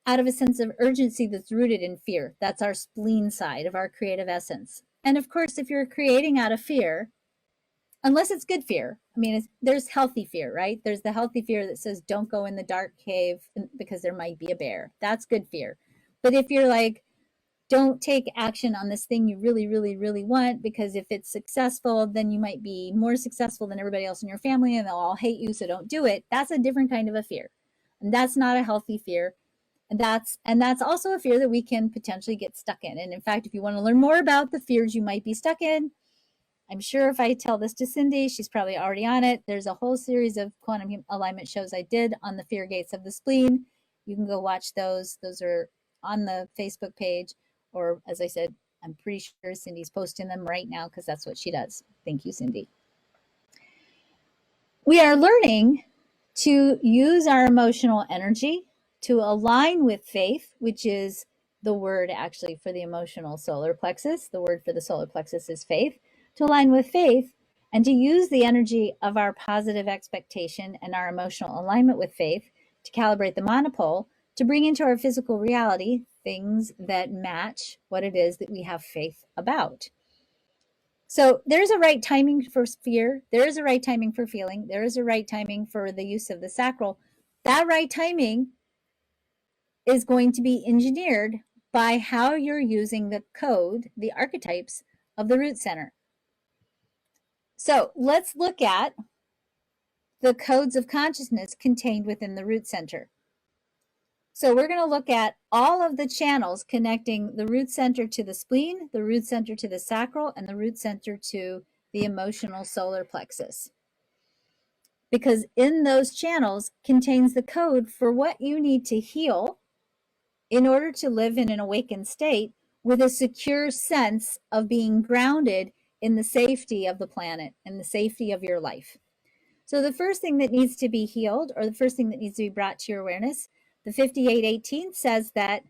out of a sense of urgency that's rooted in fear. That's our spleen side of our creative essence. And of course, if you're creating out of fear, unless it's good fear, there's healthy fear, right? There's the healthy fear that says, don't go in the dark cave because there might be a bear. That's good fear. But if you're like, don't take action on this thing you really, really, really want, because if it's successful, then you might be more successful than everybody else in your family and they'll all hate you, so don't do it. That's a different kind of a fear. And that's not a healthy fear. And that's also a fear that we can potentially get stuck in. And in fact, if you want to learn more about the fears you might be stuck in, I'm sure if I tell this to Cindy, she's probably already on it. There's a whole series of quantum alignment shows I did on the fear gates of the spleen. You can go watch those. Those are on the Facebook page. Or as I said, I'm pretty sure Cindy's posting them right now because that's what she does. Thank you, Cindy. We are learning to use our emotional energy to align with faith, which is the word actually for the emotional solar plexus. The word for the solar plexus is faith. To align with faith and to use the energy of our positive expectation and our emotional alignment with faith to calibrate the monopole to bring into our physical reality things that match what it is that we have faith about. So there's a right timing for fear. There is a right timing for feeling. There is a right timing for the use of the sacral. That right timing is going to be engineered by how you're using the code, the archetypes of the root center. So let's look at the codes of consciousness contained within the root center. So we're going to look at all of the channels connecting the root center to the spleen, the root center to the sacral, and the root center to the emotional solar plexus. Because in those channels contains the code for what you need to heal in order to live in an awakened state with a secure sense of being grounded in the safety of the planet and the safety of your life. So the first thing that needs to be healed, or the first thing that needs to be brought to your awareness, the 5818 says that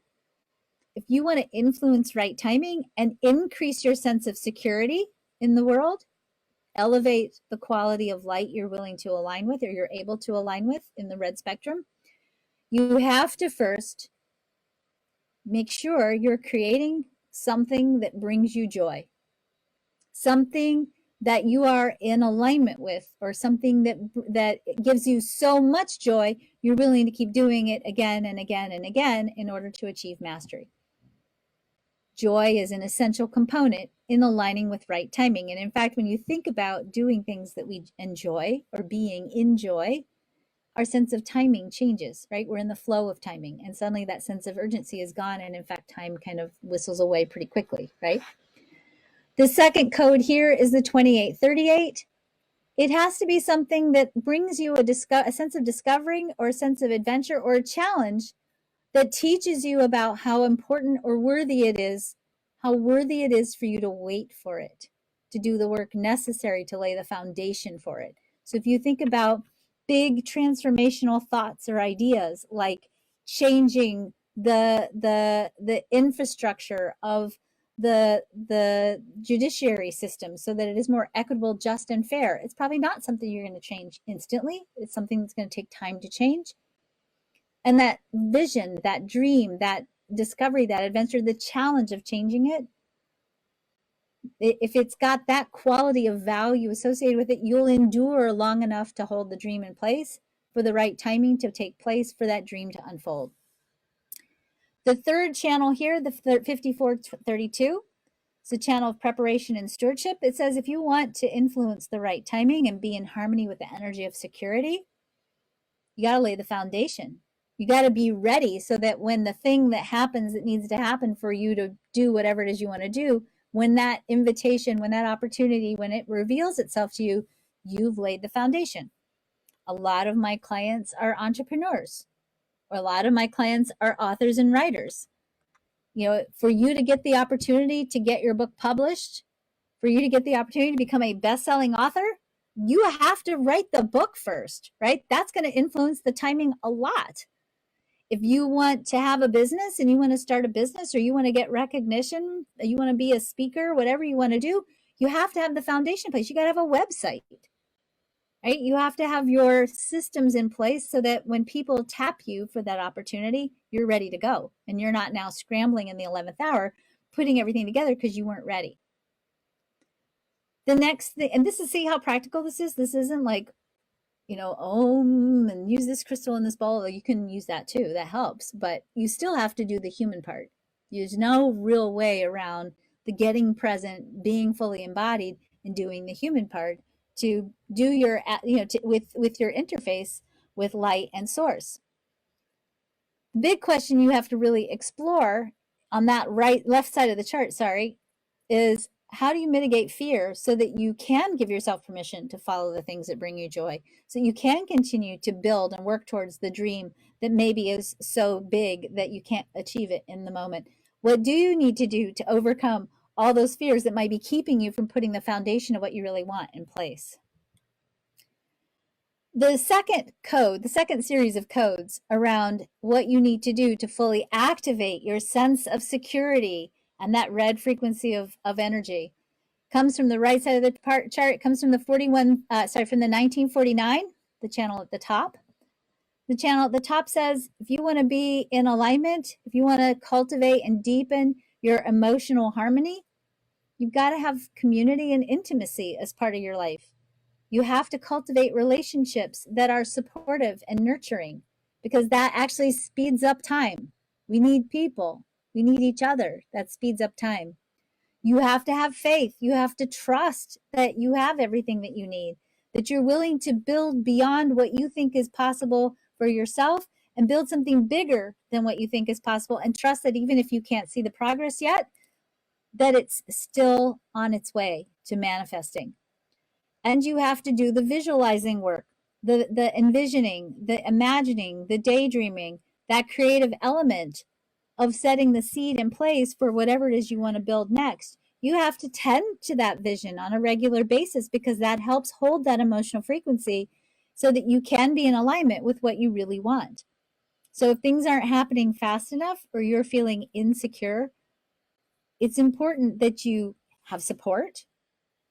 if you want to influence right timing and increase your sense of security in the world, elevate the quality of light you're willing to align with or you're able to align with in the red spectrum, you have to first make sure you're creating something that brings you joy, something that you are in alignment with, or something that gives you so much joy you're willing to keep doing it again and again and again in order to achieve mastery. Joy is an essential component in aligning with right timing. And in fact, when you think about doing things that we enjoy or being in joy, our sense of timing changes, right? We're in the flow of timing, and suddenly that sense of urgency is gone. And in fact, time kind of whistles away pretty quickly, right? The second code here is the 2838. It has to be something that brings you a sense of discovering or a sense of adventure or a challenge that teaches you about how important or worthy it is, how worthy it is for you to wait for it, to do the work necessary to lay the foundation for it. So if you think about big transformational thoughts or ideas like changing the infrastructure of the judiciary system so that it is more equitable, just, and fair, it's probably not something you're going to change instantly. It's something that's going to take time to change. And that vision, that dream, that discovery, that adventure, the challenge of changing it, if it's got that quality of value associated with it, you'll endure long enough to hold the dream in place for the right timing to take place for that dream to unfold. The third channel here, the 5432, it's a channel of preparation and stewardship. It says if you want to influence the right timing and be in harmony with the energy of security, you got to lay the foundation. You got to be ready so that when the thing that happens that needs to happen for you to do whatever it is you want to do, when that invitation, when that opportunity, when it reveals itself to you, you've laid the foundation. A lot of my clients are entrepreneurs, or a lot of my clients are authors and writers. You know, for you to get the opportunity to get your book published, for you to get the opportunity to become a best-selling author, you have to write the book first, right? That's going to influence the timing a lot. If you want to have a business and you want to start a business, or you want to get recognition, you want to be a speaker, whatever you want to do, you have to have the foundation in place. You got to have a website, right? You have to have your systems in place so that when people tap you for that opportunity, you're ready to go. And you're not now scrambling in the 11th hour, putting everything together because you weren't ready. The next thing, and this is, see how practical this is? This isn't like, you know, and use this crystal in this bowl. You can use that too. That helps. But you still have to do the human part. There's no real way around the getting present, being fully embodied, and doing the human part to do your, with your interface with light and source. The big question you have to really explore on that left side of the chart, is how do you mitigate fear so that you can give yourself permission to follow the things that bring you joy, so you can continue to build and work towards the dream that maybe is so big that you can't achieve it in the moment? What do you need to do to overcome all those fears that might be keeping you from putting the foundation of what you really want in place? The second code, the second series of codes around what you need to do to fully activate your sense of security and that red frequency of energy comes from the right side of the chart. It comes from the from the 1949, the channel at the top. The channel at the top says, if you want to be in alignment, if you want to cultivate and deepen your emotional harmony, you've got to have community and intimacy as part of your life. You have to cultivate relationships that are supportive and nurturing, because that actually speeds up time. We need people. We need each other. That speeds up time. You have to have faith. You have to trust that you have everything that you need, that you're willing to build beyond what you think is possible for yourself and build something bigger than what you think is possible, and trust that even if you can't see the progress yet, that it's still on its way to manifesting. And you have to do the visualizing work, the envisioning, the imagining, the daydreaming, that creative element of setting the seed in place for whatever it is you want to build next. You have to tend to that vision on a regular basis, because that helps hold that emotional frequency so that you can be in alignment with what you really want. So if things aren't happening fast enough, or you're feeling insecure, it's important that you have support,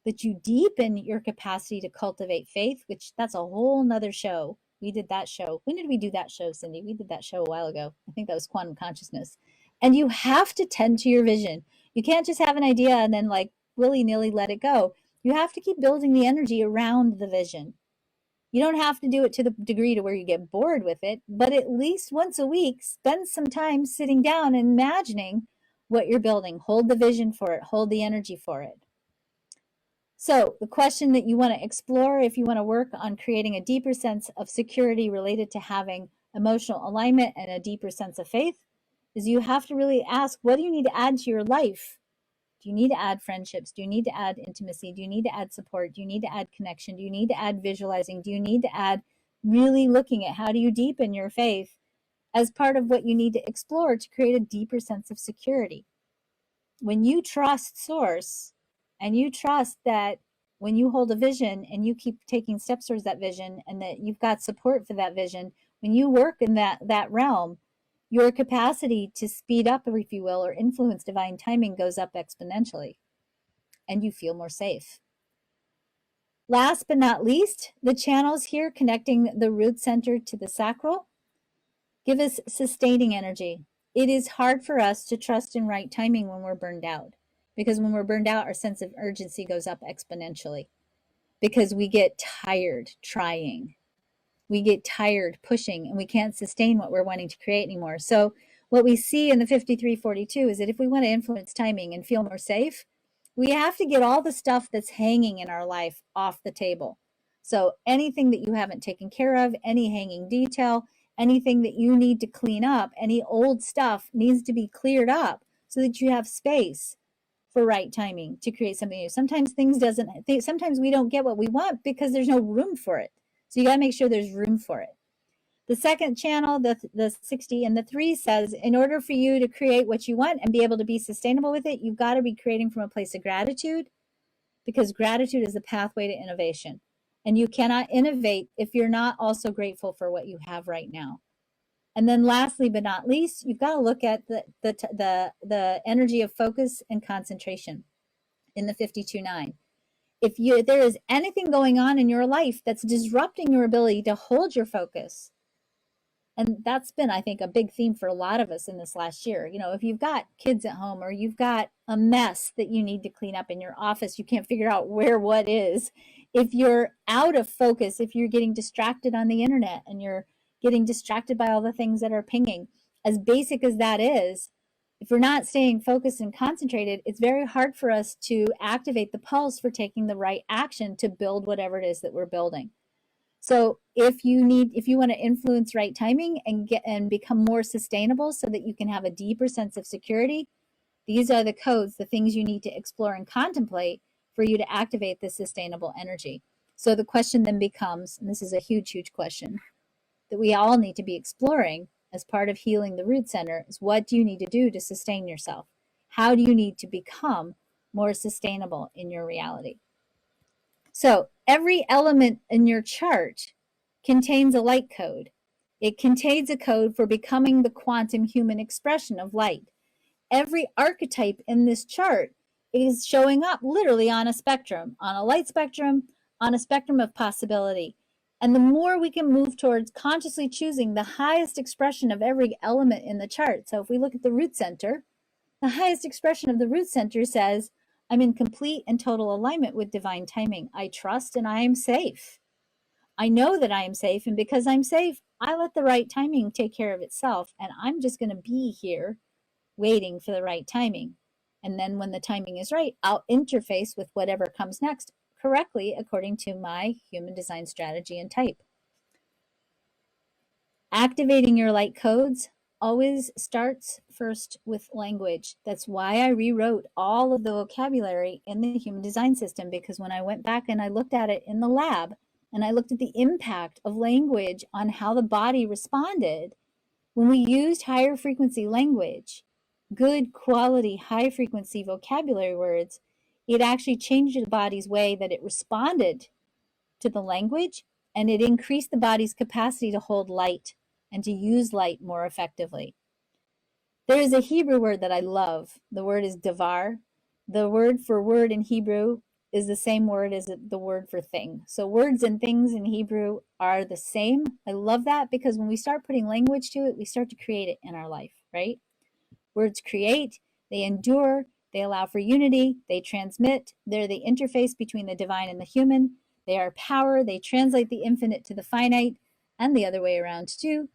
that you deepen your capacity to cultivate faith, which that's a whole nother show. We did that show. When did we do that show, Cindy? We did that show a while ago. I think that was quantum consciousness. And you have to tend to your vision. You can't just have an idea and then like willy-nilly let it go. You have to keep building the energy around the vision. You don't have to do it to the degree to where you get bored with it, but at least once a week, spend some time sitting down and imagining what you're building. Hold the vision for it, hold the energy for it. So the question that you want to explore if you want to work on creating a deeper sense of security related to having emotional alignment and a deeper sense of faith is you have to really ask, what do you need to add to your life? Do you need to add friendships? Do you need to add intimacy? Do you need to add support? Do you need to add connection? Do you need to add visualizing? Do you need to add really looking at how do you deepen your faith as part of what you need to explore to create a deeper sense of security? When you trust source and you trust that when you hold a vision and you keep taking steps towards that vision and that you've got support for that vision, when you work in that realm, your capacity to speed up, if you will, or influence divine timing goes up exponentially and you feel more safe. Last but not least, the channels here connecting the root center to the sacral give us sustaining energy. It is hard for us to trust in right timing when we're burned out, because when we're burned out, our sense of urgency goes up exponentially because we get tired trying. We get tired pushing and we can't sustain what we're wanting to create anymore. So what we see in the 5342 is that if we want to influence timing and feel more safe, we have to get all the stuff that's hanging in our life off the table. So anything that you haven't taken care of, any hanging detail, anything that you need to clean up, any old stuff needs to be cleared up so that you have space for right timing to create something new. Sometimes sometimes we don't get what we want because there's no room for it. So you got to make sure there's room for it. The second channel, the 60 and the 3 says, in order for you to create what you want and be able to be sustainable with it, you've got to be creating from a place of gratitude, because gratitude is the pathway to innovation. And you cannot innovate if you're not also grateful for what you have right now. And then lastly, but not least, you've got to look at the energy of focus and concentration in the 52-9. If there is anything going on in your life that's disrupting your ability to hold your focus, and that's been, I think, a big theme for a lot of us in this last year. You know, if you've got kids at home or you've got a mess that you need to clean up in your office, you can't figure out where what is. If you're out of focus, if you're getting distracted on the internet and you're getting distracted by all the things that are pinging, as basic as that is, if we're not staying focused and concentrated, it's very hard for us to activate the pulse for taking the right action to build whatever it is that we're building. So if you want to influence right timing and become more sustainable so that you can have a deeper sense of security, these are the codes, the things you need to explore and contemplate for you to activate the sustainable energy. So the question then becomes, and this is a huge, huge question that we all need to be exploring as part of healing the root center, is what do you need to do to sustain yourself? How do you need to become more sustainable in your reality? So every element in your chart contains a light code. It contains a code for becoming the quantum human expression of light. Every archetype in this chart is showing up literally on a spectrum, on a light spectrum, on a spectrum of possibility. And the more we can move towards consciously choosing the highest expression of every element in the chart. So if we look at the root center, the highest expression of the root center says, I'm in complete and total alignment with divine timing. I trust and I am safe. I know that I am safe, and because I'm safe, I let the right timing take care of itself, and I'm just going to be here waiting for the right timing. And then when the timing is right, I'll interface with whatever comes next correctly according to my human design strategy and type. Activating your light codes always starts first with language. That's why I rewrote all of the vocabulary in the human design system, because when I went back and I looked at it in the lab and I looked at the impact of language on how the body responded, when we used higher frequency language, good quality, high frequency vocabulary words, it actually changed the body's way that it responded to the language, and it increased the body's capacity to hold light and to use light more effectively. There is a Hebrew word that I love. The word is davar. The word for word in Hebrew is the same word as the word for thing. So words and things in Hebrew are the same. I love that, because when we start putting language to it, we start to create it in our life, right? Words create, they endure, they allow for unity, they transmit, they're the interface between the divine and the human. They are power, they translate the infinite to the finite, and the other way around too.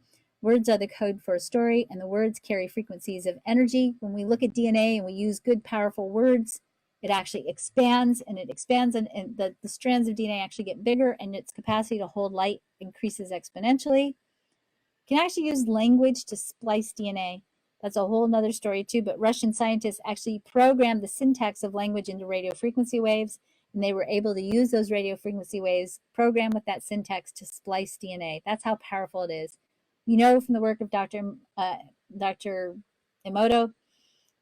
Words are the code for a story, and the words carry frequencies of energy. When we look at DNA and we use good, powerful words, it actually expands, and the strands of DNA actually get bigger, and its capacity to hold light increases exponentially. You can actually use language to splice DNA. That's a whole nother story too, but Russian scientists actually programmed the syntax of language into radio frequency waves, and they were able to use those radio frequency waves programmed with that syntax to splice DNA. That's how powerful it is. You know from the work of Dr. Emoto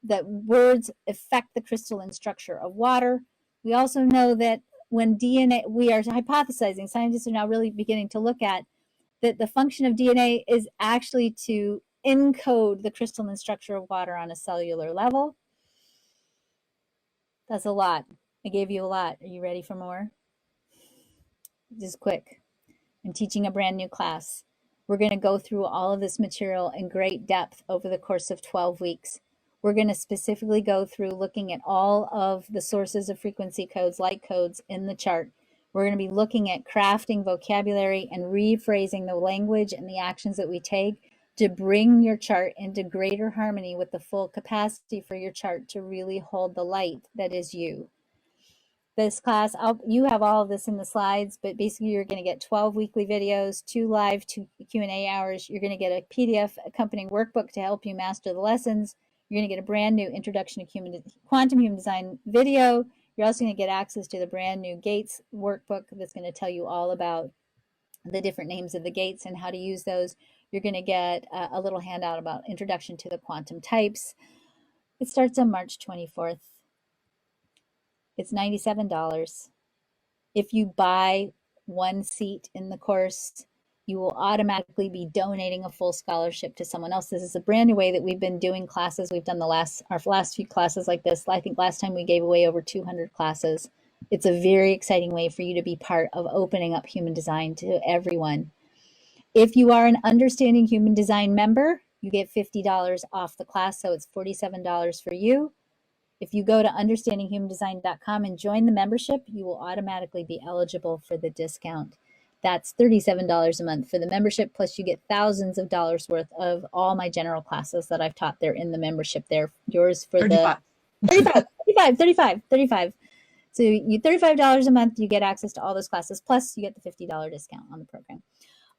that words affect the crystalline structure of water. We also know that when DNA, we are hypothesizing, scientists are now really beginning to look at that the function of DNA is actually to encode the crystalline structure of water on a cellular level. That's a lot. I gave you a lot. Are you ready for more? Just quick. I'm teaching a brand new class. We're going to go through all of this material in great depth over the course of 12 weeks. We're going to specifically go through looking at all of the sources of frequency codes, light codes in the chart. We're going to be looking at crafting vocabulary and rephrasing the language and the actions that we take to bring your chart into greater harmony with the full capacity for your chart to really hold the light that is you. This class, you have all of this in the slides, but basically you're going to get 12 weekly videos, 2 live, 2 Q&A hours. You're going to get a PDF accompanying workbook to help you master the lessons. You're going to get a brand new introduction to quantum human design video. You're also going to get access to the brand new gates workbook that's going to tell you all about the different names of the gates and how to use those. You're going to get a little handout about introduction to the quantum types. It starts on March 24th. It's $97. If you buy one seat in the course, you will automatically be donating a full scholarship to someone else. This is a brand new way that we've been doing classes. We've done our last few classes like this. I think last time we gave away over 200 classes. It's a very exciting way for you to be part of opening up human design to everyone. If you are an Understanding Human Design member, you get $50 off the class, so it's $47 for you. If you go to understandinghumandesign.com and join the membership, you will automatically be eligible for the discount. That's $37 a month for the membership, plus you get thousands of dollars worth of all my general classes that I've taught there in the membership there. Yours for 35. the 35. So you $35 a month, you get access to all those classes, plus you get the $50 discount on the program.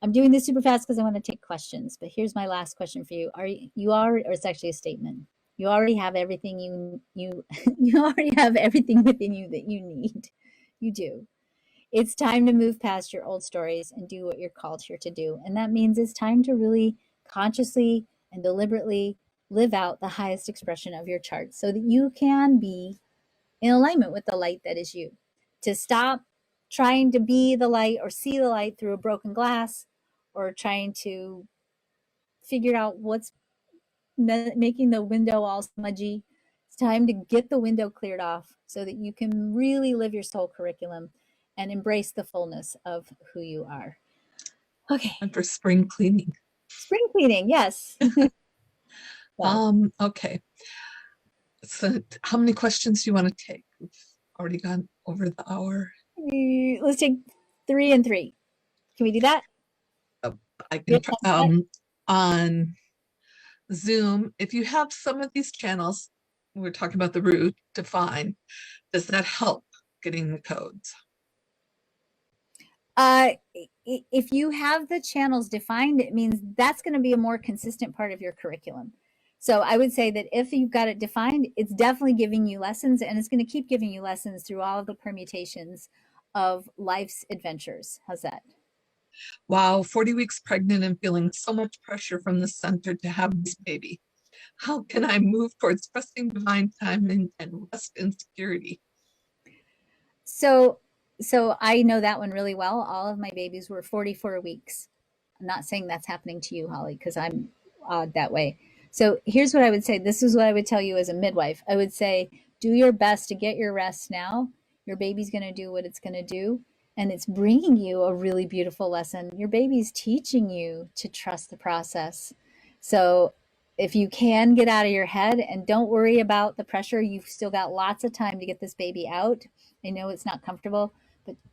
I'm doing this super fast because I want to take questions, but here's my last question for you. Or it's actually a statement. You already have everything you already have everything within you that you need. You do. It's time to move past your old stories and do what you're called here to do. And that means it's time to really consciously and deliberately live out the highest expression of your chart so that you can be in alignment with the light that is you. To stop trying to be the light or see the light through a broken glass or trying to figure out what's making the window all smudgy. It's time to get the window cleared off so that you can really live your soul curriculum and embrace the fullness of who you are. Okay. And for spring cleaning. Spring cleaning, yes. Okay. So how many questions do you want to take? We've already gone over the hour. Let's take 3 and 3. Can we do that? I can try, on Zoom, if you have some of these channels, we're talking about the root define, does that help getting the codes? If you have the channels defined, it means that's going to be a more consistent part of your curriculum. So I would say that if you've got it defined, it's definitely giving you lessons, and it's going to keep giving you lessons through all of the permutations of life's adventures. How's that? Wow, 40 weeks pregnant and feeling so much pressure from the center to have this baby. How can I move towards trusting divine timing and rest and security? So I know that one really well. All of my babies were 44 weeks. I'm not saying that's happening to you, Holly, because I'm odd that way. So here's what I would say. This is what I would tell you as a midwife. I would say, do your best to get your rest now. Your baby's going to do what it's going to do. And it's bringing you a really beautiful lesson. Your baby's teaching you to trust the process. So if you can get out of your head and don't worry about the pressure, you've still got lots of time to get this baby out. I know it's not comfortable,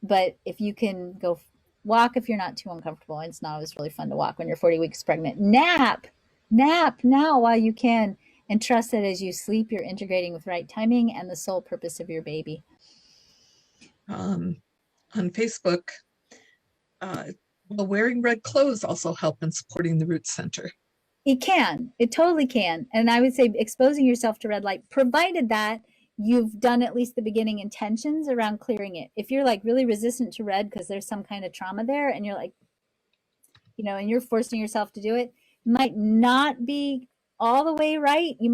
but if you can go Walk if you're not too uncomfortable. It's not always really fun to walk when you're 40 weeks pregnant. Nap now while you can, and trust that as you sleep, you're integrating with right timing and the sole purpose of your baby. On Facebook, will wearing red clothes also help in supporting the root center? It can. It totally can. And I would say exposing yourself to red light, provided that you've done at least the beginning intentions around clearing it. If you're like really resistant to red because there's some kind of trauma there and you're like, and you're forcing yourself to do it, might not be all the way right. You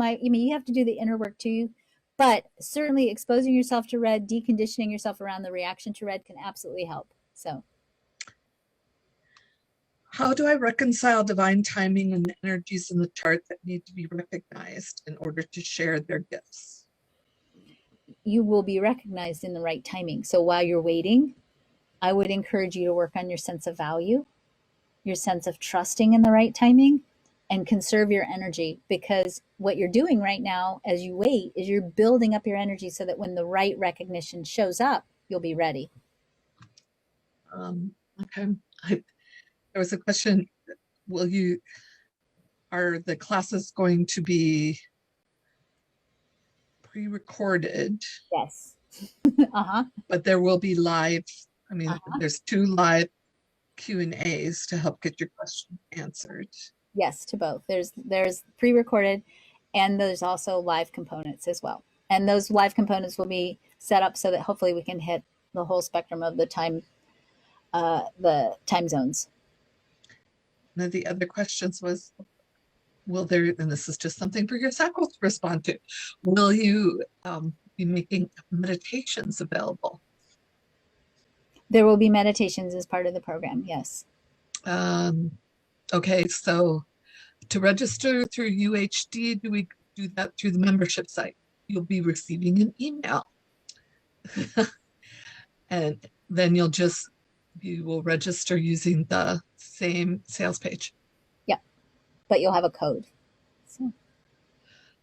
have to do the inner work too. But certainly exposing yourself to red, deconditioning yourself around the reaction to red can absolutely help. So how do I reconcile divine timing and the energies in the chart that need to be recognized in order to share their gifts? You will be recognized in the right timing. So while you're waiting, I would encourage you to work on your sense of value, your sense of trusting in the right timing, and conserve your energy, because what you're doing right now as you wait is you're building up your energy so that when the right recognition shows up, you'll be ready. Okay. There was a question, are the classes going to be pre-recorded? Yes. But there will be live, there's 2 live Q&As to help get your question answered. Yes, to both. There's pre-recorded, and there's also live components as well. And those live components will be set up so that hopefully we can hit the whole spectrum of the time zones. One of the other questions was, and this is just something for your cycle to respond to, will you be making meditations available? There will be meditations as part of the program, yes. Okay, so to register through UHD, do we do that through the membership site? You'll be receiving an email. And then you will register using the same sales page. Yeah, but you'll have a code. So.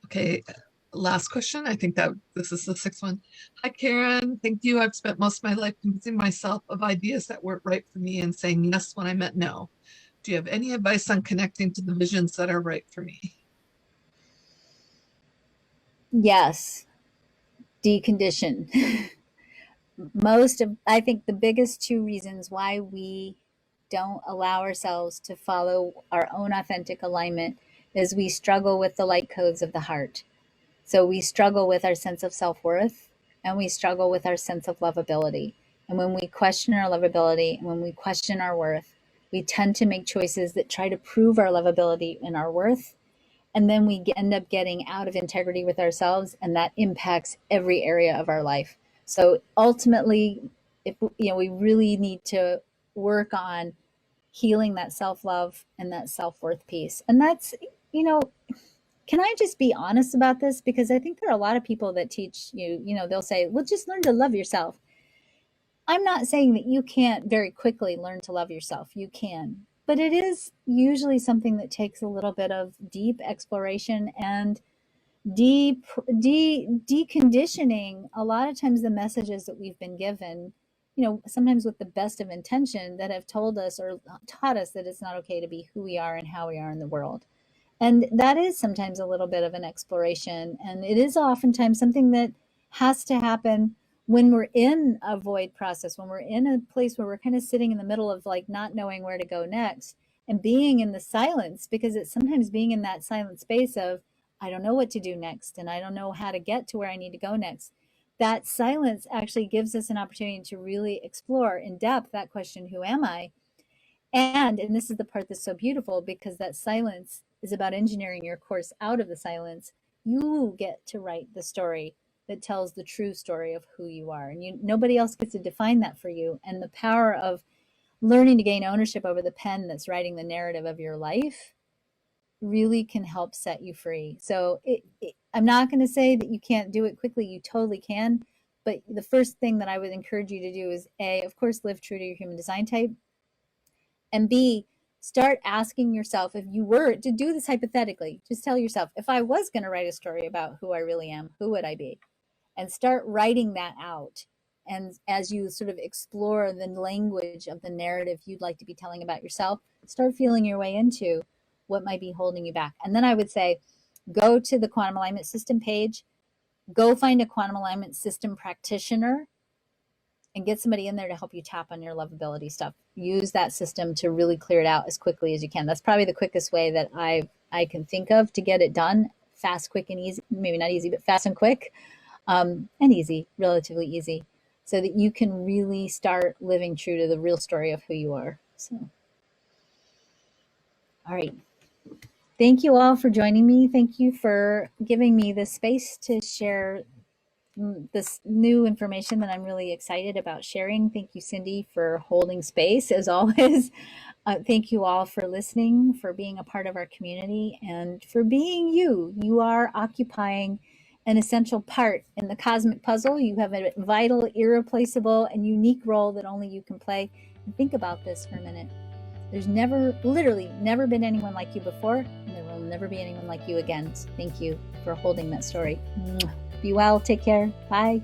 Okay, last question. I think that this is the 6th one. Hi, Karen. Thank you. I've spent most of my life convincing myself of ideas that weren't right for me and saying yes when I meant no. Do you have any advice on connecting to the visions that are right for me? Yes. Decondition. I think the biggest 2 reasons why we don't allow ourselves to follow our own authentic alignment is we struggle with the light codes of the heart. So we struggle with our sense of self-worth, and we struggle with our sense of lovability. And when we question our lovability and when we question our worth, we tend to make choices that try to prove our lovability and our worth. And then we end up getting out of integrity with ourselves, and that impacts every area of our life. So ultimately, if we really need to work on healing that self-love and that self-worth piece. And that's, can I just be honest about this? Because I think there are a lot of people that teach they'll say, well, just learn to love yourself. I'm not saying that you can't very quickly learn to love yourself. You can. But it is usually something that takes a little bit of deep exploration and deconditioning a lot of times the messages that we've been given, sometimes with the best of intention, that have told us or taught us that it's not okay to be who we are and how we are in the world. And that is sometimes a little bit of an exploration. And it is oftentimes something that has to happen when we're in a void process, when we're in a place where we're kind of sitting in the middle of like not knowing where to go next and being in the silence, because it's sometimes being in that silent space of, I don't know what to do next, and I don't know how to get to where I need to go next. That silence actually gives us an opportunity to really explore in depth that question, who am I? And this is the part that's so beautiful, because that silence is about engineering your course out of the silence. You get to write the story that tells the true story of who you are. And nobody else gets to define that for you. And the power of learning to gain ownership over the pen that's writing the narrative of your life really can help set you free. So I'm not going to say that you can't do it quickly. You totally can. But the first thing that I would encourage you to do is A, of course, live true to your human design type. And B, start asking yourself, if you were to do this hypothetically, just tell yourself, if I was going to write a story about who I really am, who would I be? And start writing that out. And as you sort of explore the language of the narrative you'd like to be telling about yourself, start feeling your way into what might be holding you back. And then I would say, go to the Quantum Alignment System page, go find a Quantum Alignment System practitioner, and get somebody in there to help you tap on your lovability stuff. Use that system to really clear it out as quickly as you can. That's probably the quickest way that I can think of to get it done. Fast, quick, and easy. Maybe not easy, but fast and quick, and easy, relatively easy, so that you can really start living true to the real story of who you are. So, all right. Thank you all for joining me. Thank you for giving me the space to share this new information that I'm really excited about sharing. Thank you, Cindy, for holding space as always. Thank you all for listening, for being a part of our community, and for being you. You are occupying an essential part in the cosmic puzzle. You have a vital, irreplaceable, and unique role that only you can play. And think about this for a minute. There's literally never been anyone like you before, and there will never be anyone like you again. So thank you for holding that story. Be well, take care, bye.